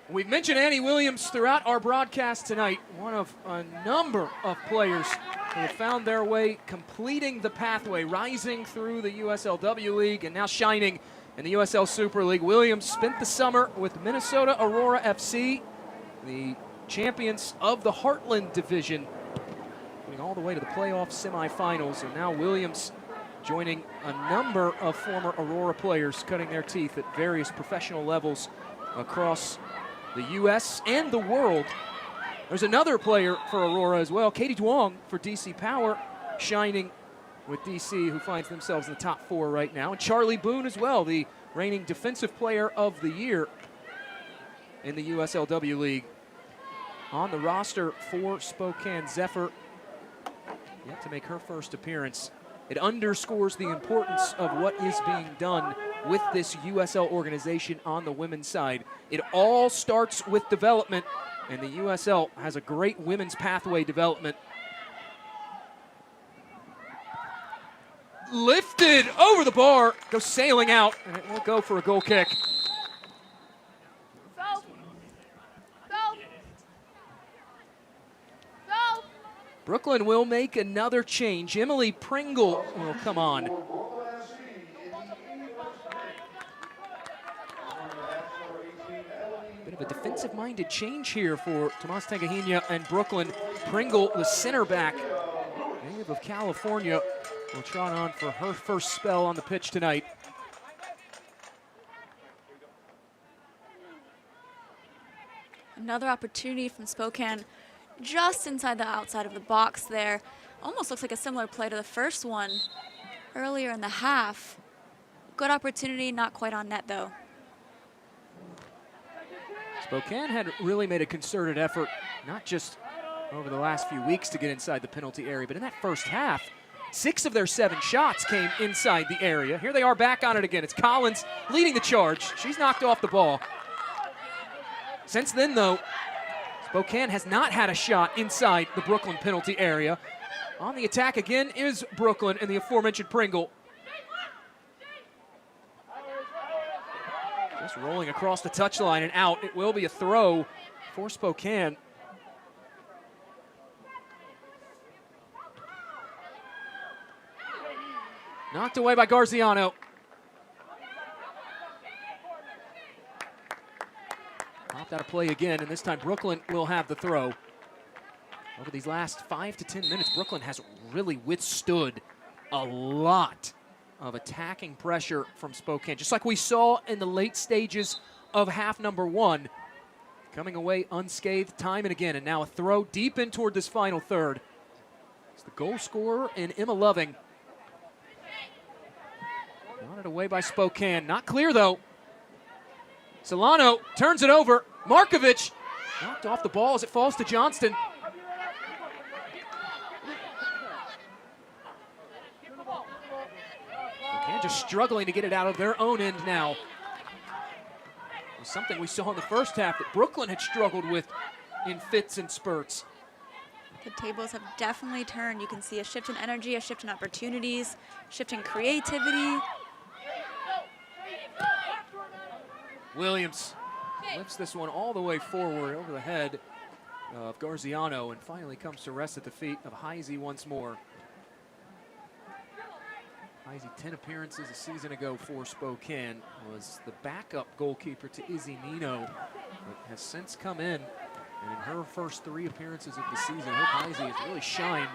We've mentioned Annie Williams throughout our broadcast tonight, one of a number of players who have found their way completing the pathway, rising through the USLW League and now shining in the USL Super League. Williams spent the summer with Minnesota Aurora FC, the champions of the Heartland Division, going all the way to the playoff semifinals. And now Williams joining a number of former Aurora players cutting their teeth at various professional levels across the U.S. and the world. There's another player for Aurora as well, Katie Duong for DC Power, shining with DC, who finds themselves in the top 4 right now. And Charlie Boone as well, the reigning Defensive Player of the Year in the USLW League. On the roster for Spokane Zephyr, yet to make her first appearance. It underscores the importance of what is being done with this USL organization on the women's side. It all starts with development, and the USL has a great women's pathway development. Lifted over the bar, goes sailing out, and it will go for a goal kick. Brooklyn will make another change. Emily Pringle will come on. Bit of a defensive-minded change here for Tomas Tangahina and Brooklyn. Pringle, the center back, native of California, will trot on for her first spell on the pitch tonight. Another opportunity from Spokane, just inside the outside of the box there. Almost looks like a similar play to the first one earlier in the half. Good opportunity, not quite on net though. Spokane had really made a concerted effort, not just over the last few weeks to get inside the penalty area, but in that first half, 6 of their 7 shots came inside the area. Here they are back on it again. It's Collins leading the charge. She's knocked off the ball. Since then, though, Spokane has not had a shot inside the Brooklyn penalty area. On the attack again is Brooklyn and the aforementioned Pringle. Just rolling across the touchline and out. It will be a throw for Spokane. Knocked away by Garziano. Popped out of play again, and this time Brooklyn will have the throw. Over these last 5 to 10 minutes, Brooklyn has really withstood a lot of attacking pressure from Spokane, just like we saw in the late stages of half number 1. Coming away unscathed time and again, and now a throw deep in toward this final third. It's the goal scorer in Emma Loving. Nodded away by Spokane. Not clear, though. Solano turns it over. Markovic knocked off the ball as it falls to Johnston. Spokane just struggling to get it out of their own end now. It was something we saw in the first half that Brooklyn had struggled with in fits and spurts. The tables have definitely turned. You can see a shift in energy, a shift in opportunities, shift in creativity. Williams lifts this one all the way forward over the head of Garziano and finally comes to rest at the feet of Heisey once more. Heisey, 10 appearances a season ago for Spokane, was the backup goalkeeper to Izzy Nino, but has since come in, and in her first 3 appearances of the season, Hope Heisey has really shined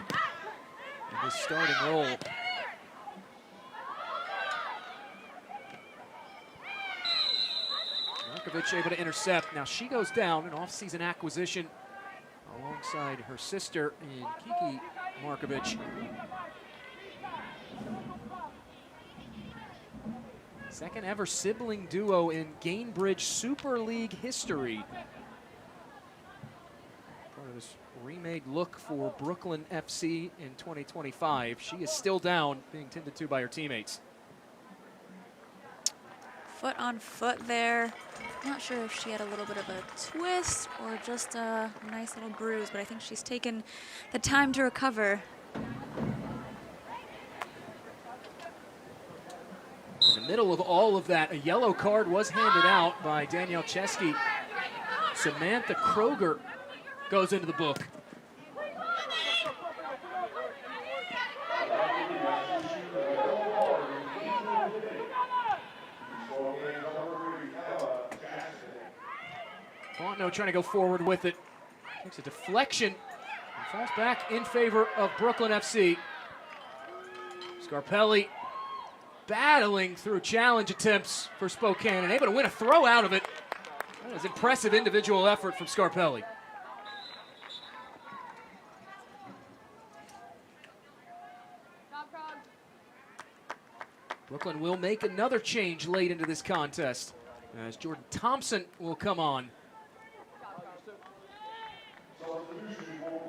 in this starting role. Markovic able to intercept. Now she goes down, an off-season acquisition alongside her sister in Kiki Markovic. Second ever sibling duo in Gainbridge Super League history. Part of this remade look for Brooklyn FC in 2025. She is still down, being tended to by her teammates. Foot on foot there. Not sure if she had a little bit of a twist or just a nice little bruise, but I think she's taken the time to recover. In the middle of all of that, a yellow card was handed out by Danielle Chesky. Samantha Kroger goes into the book. Fontenot trying to go forward with it. Takes a deflection and falls back in favor of Brooklyn FC. Scarpelli battling through challenge attempts for Spokane and able to win a throw out of it. That is impressive individual effort from Scarpelli. Brooklyn will make another change late into this contest as Jordan Thompson will come on.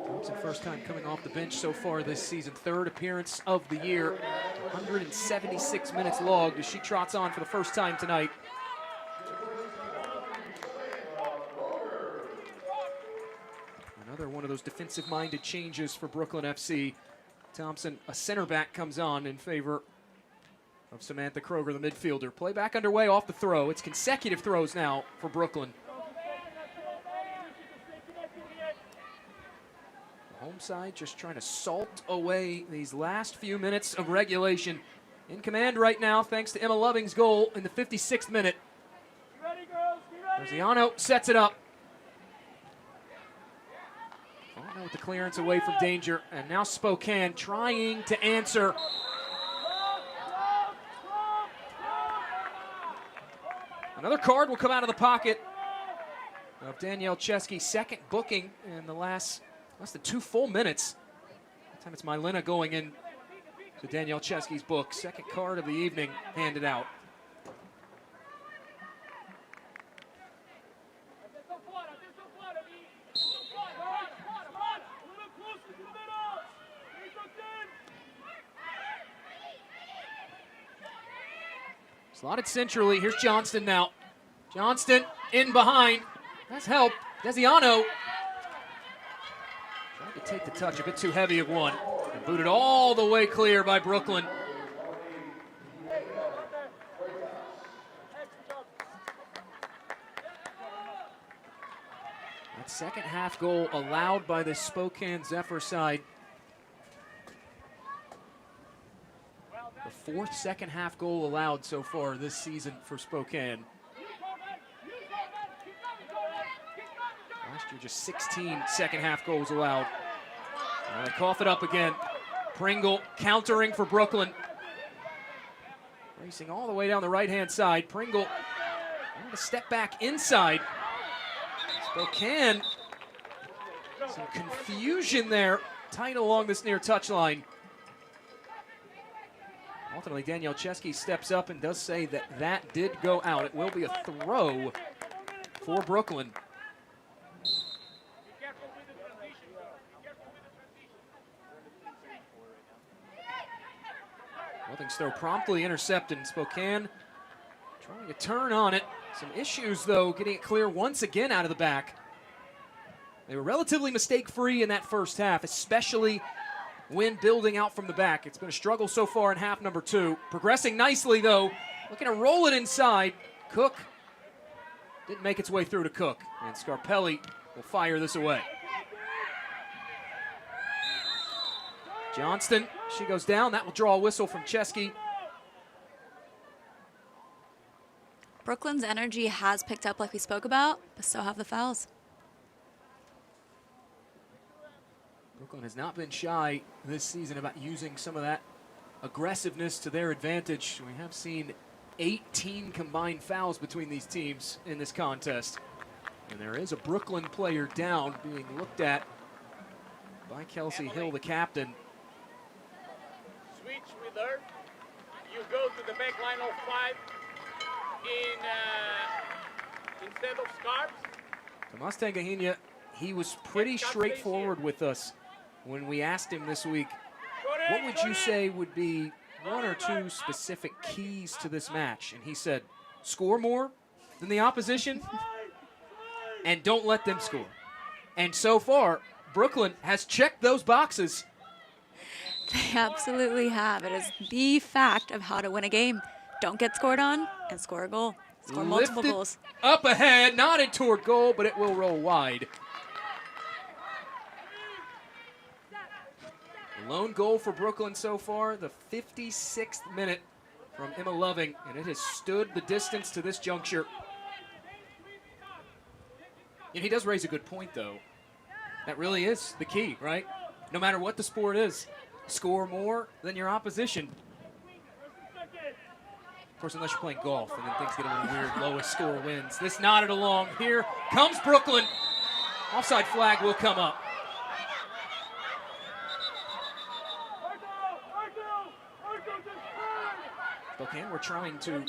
Thompson, first time coming off the bench so far this season, third appearance of the year, 176 minutes logged as she trots on for the first time tonight. Another one of those defensive-minded changes for Brooklyn FC. Thompson, a center back, comes on in favor of Samantha Kroger, the midfielder. Play back underway off the throw. It's consecutive throws now for Brooklyn. The home side just trying to salt away these last few minutes of regulation. In command right now thanks to Emma Loving's goal in the 56th minute. Rosiano sets it up. Fontenot with the clearance away from danger, and now Spokane trying to answer. Another card will come out of the pocket of Danielle Chesky, second booking in the last less than 2 full minutes. This time it's Mylena going in to Danielle Chesky's book. Second card of the evening handed out. Slotted centrally. Here's Johnston now. Johnston in behind. That's help. Desiano tried to take the touch, a bit too heavy of one. And booted all the way clear by Brooklyn. That second half goal allowed by the Spokane Zephyr side. The fourth second half goal allowed so far this season for Spokane. Last year just 16 second half goals allowed. Now they cough it up again. Pringle countering for Brooklyn. Racing all the way down the right-hand side. Pringle trying to step back inside. Spokane, some confusion there, tight along this near touchline. Ultimately, Danielle Chesky steps up and does say that that did go out. It will be a throw for Brooklyn. Nothing's throw promptly intercepted. Spokane trying to turn on it. Some issues, though, getting it clear once again out of the back. They were relatively mistake-free in that first half, especially when building out from the back. It's been a struggle so far in half number 2. Progressing nicely, though. Looking to roll it inside. Cook didn't make its way through to Cook. And Scarpelli will fire this away. Johnston, she goes down. That will draw a whistle from Chesky. Brooklyn's energy has picked up like we spoke about, but so have the fouls. Brooklyn has not been shy this season about using some of that aggressiveness to their advantage. We have seen 18 combined fouls between these teams in this contest. And there is a Brooklyn player down being looked at by Kelsey Hill, the captain. Switch with her. You go to the back line of 5 instead of Scarps. Tomas Tangahina he was pretty straightforward with us when we asked him this week, what would you say would be one or two specific keys to this match? And he said, score more than the opposition and don't let them score. And so far, Brooklyn has checked those boxes. They absolutely have. It is the fact of how to win a game. Don't get scored on and score a goal. Score multiple goals. Up ahead, nodded toward goal, but it will roll wide. Lone goal for Brooklyn so far, the 56th minute from Emma Loving, and it has stood the distance to this juncture. And he does raise a good point, though. That really is the key, right? No matter what the sport is, score more than your opposition. Of course, unless you're playing golf, and then things get a little weird. Lowest score wins. This nodded along. Here comes Brooklyn. Offside flag will come up. Spokane, we're trying to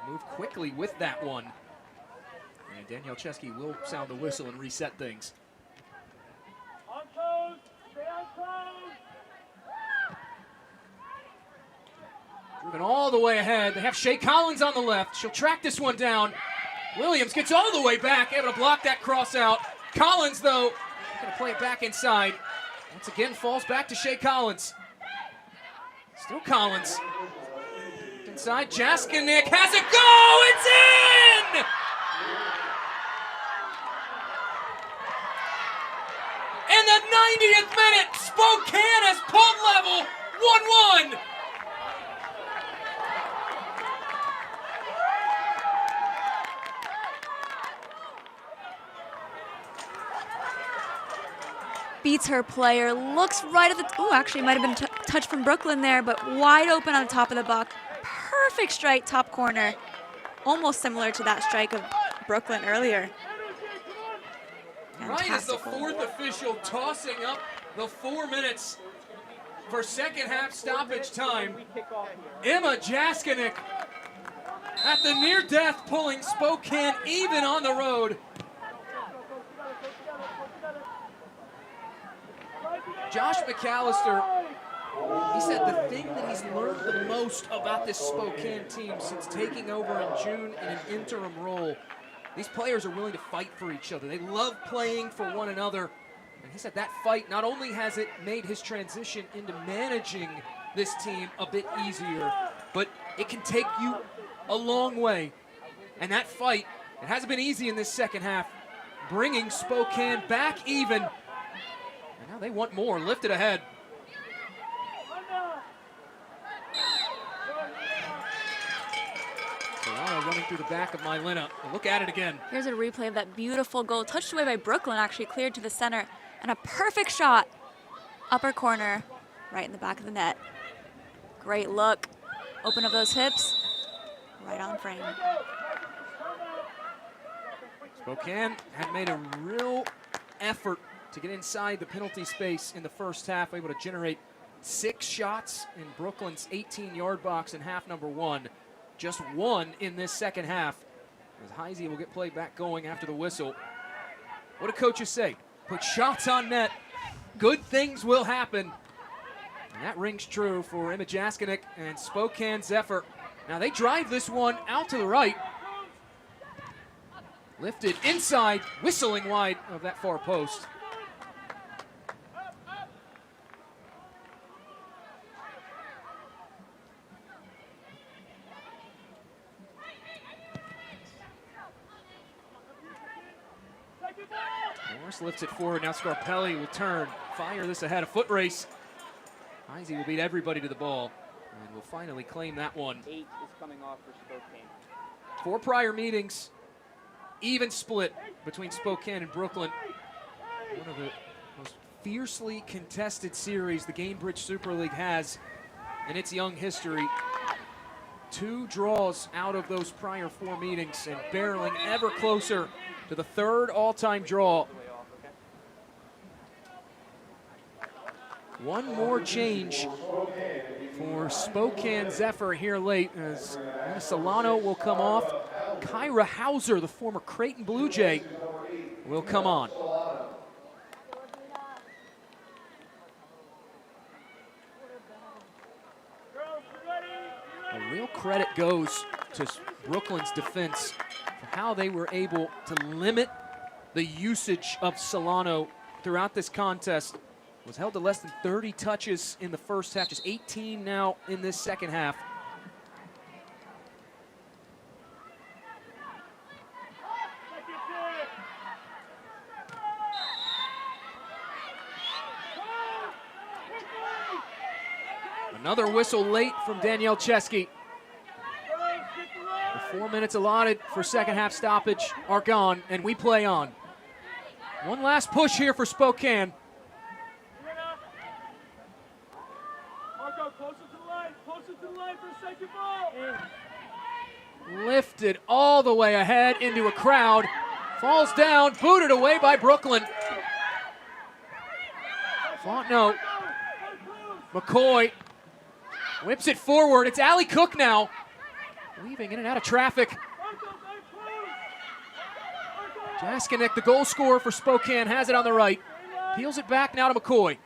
move quickly with that one. And Danielle Chesky will sound the whistle and reset things. Moving all the way ahead. They have Shea Collins on the left. She'll track this one down. Williams gets all the way back, able to block that cross out. Collins, though, going to play it back inside. Once again, falls back to Shea Collins. Still Collins. Inside, Jaskinek has it. Go! It's in! In the 90th minute, Spokane has pulled level, 1-1. Beats her player, looks right at the, actually might have been a touch from Brooklyn there, but wide open on the top of the buck. Perfect strike, top corner. Almost similar to that strike of Brooklyn earlier. Right as the fourth official tossing up the 4 minutes for second half stoppage time. Emma Jaskinek at the near death, pulling Spokane even on the road. Josh McAllister, he said the thing that he's learned the most about this Spokane team since taking over in June in an interim role, these players are willing to fight for each other. They love playing for one another. And he said that fight, not only has it made his transition into managing this team a bit easier, but it can take you a long way. And that fight, it hasn't been easy in this second half, bringing Spokane back even. And now they want more, lifted ahead. Running through the back of Mylena. Look at it again. Here's a replay of that beautiful goal, touched away by Brooklyn, actually cleared to the center, and a perfect shot. Upper corner, right in the back of the net. Great look. Open up those hips, right on frame. Spokane had made a real effort to get inside the penalty space in the first half, able to generate 6 shots in Brooklyn's 18-yard box in half number 1. Just 1 in this second half, as Heisey will get played back going after the whistle. What do coaches say? Put shots on net, good things will happen. And that rings true for Emma Jaskinek and Spokane Zephyr. Now they drive this one out to the right. Lifted inside, whistling wide of that far post. Morris lifts it forward. Now Scarpelli will turn, fire this ahead. A foot race. Heisey will beat everybody to the ball and will finally claim that one. 8 is coming off for Spokane. 4 prior meetings, even split between Spokane and Brooklyn. One of the most fiercely contested series the Gainbridge Super League has in its young history. 2 draws out of those prior 4 meetings and barreling ever closer to the 3rd all-time draw. One more change for Spokane Zephyr here late as Solano will come off. Kyra Hauser, the former Creighton Blue Jay, will come on. credit goes to Brooklyn's defense for how they were able to limit the usage of Solano throughout this contest. Was held to less than 30 touches in the first half, just 18 now in this second half. Another whistle late from Danielle Chesky. The 4 minutes allotted for second half stoppage are gone, and we play on. One last push here for Spokane. Lifted all the way ahead into a crowd. Falls down, booted away by Brooklyn. Fontenot. McCoy whips it forward. It's Allie Cook now. Weaving in and out of traffic. Jaskinek, the goal scorer for Spokane, has it on the right. Peels it back now to McCoy.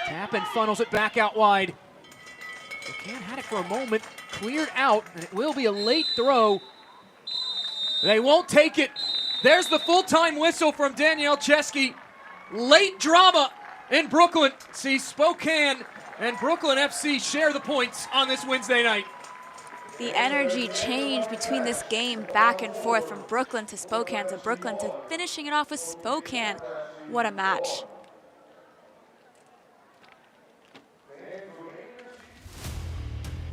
Tappan funnels it back out wide. Spokane had it for a moment, cleared out, and it will be a late throw. They won't take it. There's the full-time whistle from Danielle Chesky. Late drama in Brooklyn. See, Spokane and Brooklyn FC share the points on this Wednesday night. The energy change between this game back and forth from Brooklyn to Spokane to Brooklyn to finishing it off with Spokane. What a match.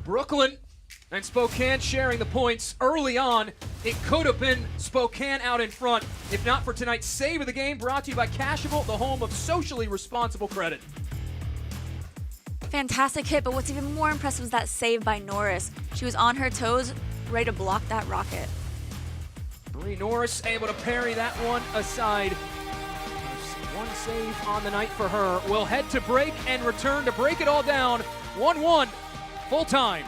Brooklyn and Spokane sharing the points early on. It could have been Spokane out in front, if not for tonight's save of the game, brought to you by Cashable, the home of socially responsible credit. Fantastic hit, but what's even more impressive was that save by Norris. She was on her toes, ready to block that rocket. Bree Norris able to parry that one aside. One save on the night for her. We'll head to break and return to break it all down. 1-1, full time.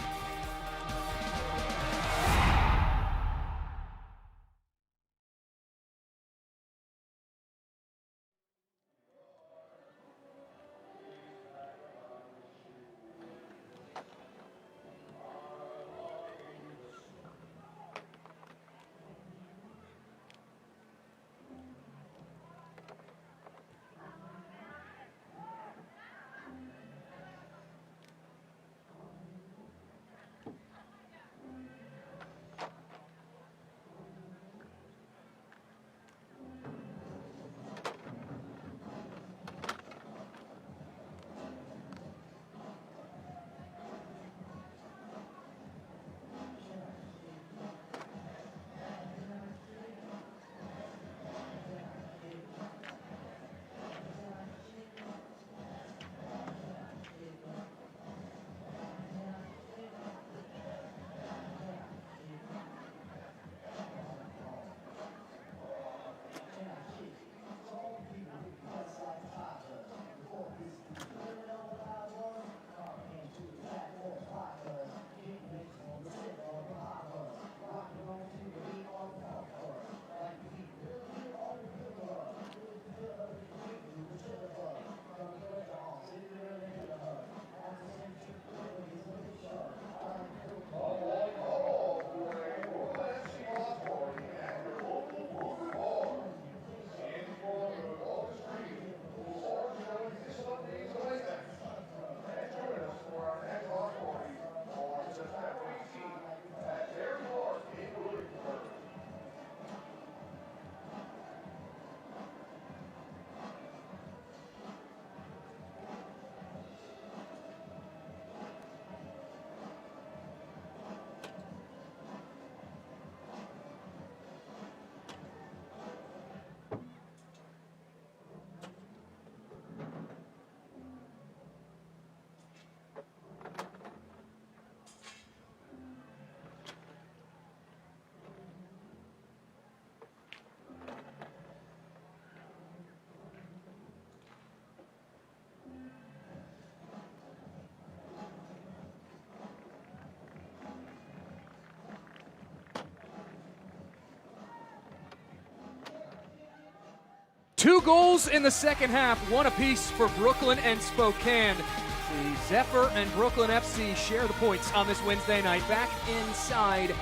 2 goals in the second half, 1 apiece for Brooklyn and Spokane. The Zephyr and Brooklyn FC share the points on this Wednesday night. Back inside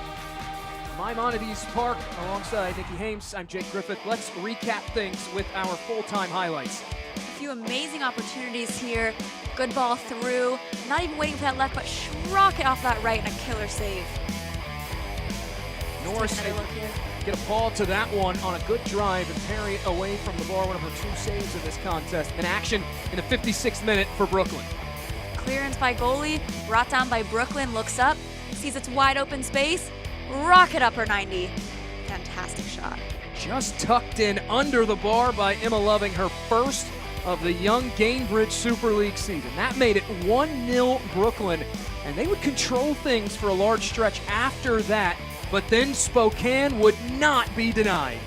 Maimonides Park alongside Nikki Hames, I'm Jake Griffith. Let's recap things with our full-time highlights. A few amazing opportunities here. Good ball through. Not even waiting for that left, but rock it off that right and a killer save. Norris get a paw to that one on a good drive and parry it away from the bar. One of her 2 saves in this contest. An action in the 56th minute for Brooklyn. Clearance by goalie, brought down by Brooklyn, looks up, sees it's wide open space, rocket upper 90. Fantastic shot. Just tucked in under the bar by Emma Loving, her first of the young Gainbridge Super League season. That made it 1-0 Brooklyn, and they would control things for a large stretch after that, but then Spokane would not be denied.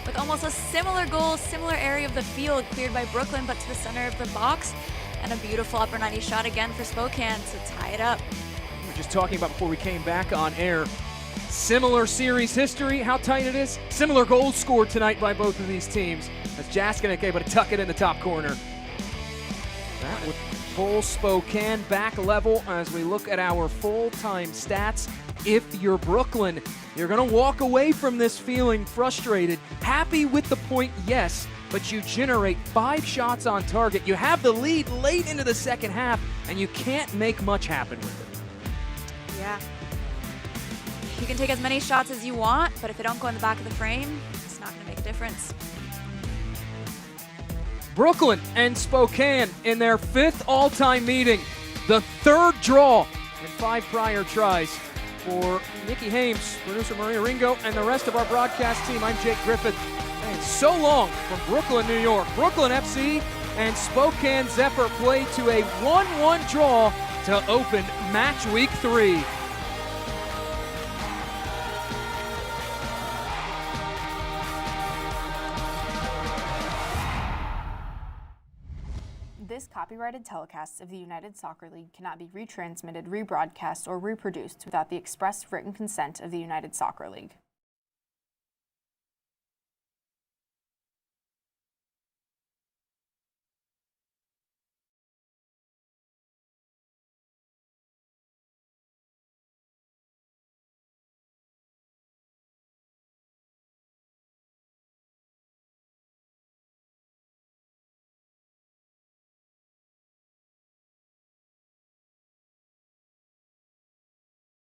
With almost a similar goal, similar area of the field, cleared by Brooklyn, but to the center of the box, and a beautiful upper 90 shot again for Spokane to tie it up. We were just talking about before we came back on air. Similar series history, how tight it is. Similar goals scored tonight by both of these teams. As Jaskinek able to tuck it in the top corner. That would pull Spokane back level as we look at our full-time stats. If you're Brooklyn, you're going to walk away from this feeling frustrated. Happy with the point, yes, but you generate 5 shots on target. You have the lead late into the second half, and you can't make much happen with it. Yeah. You can take as many shots as you want, but if they don't go in the back of the frame, it's not going to make a difference. Brooklyn and Spokane in their 5th all-time meeting. The 3rd draw in 5 prior tries. For Nikki Hames, producer Maria Ringo, and the rest of our broadcast team, I'm Jake Griffith. And so long from Brooklyn, New York. Brooklyn FC and Spokane Zephyr play to a 1-1 draw to open match week 3. This copyrighted telecast of the United Soccer League cannot be retransmitted, rebroadcast, or reproduced without the express written consent of the United Soccer League.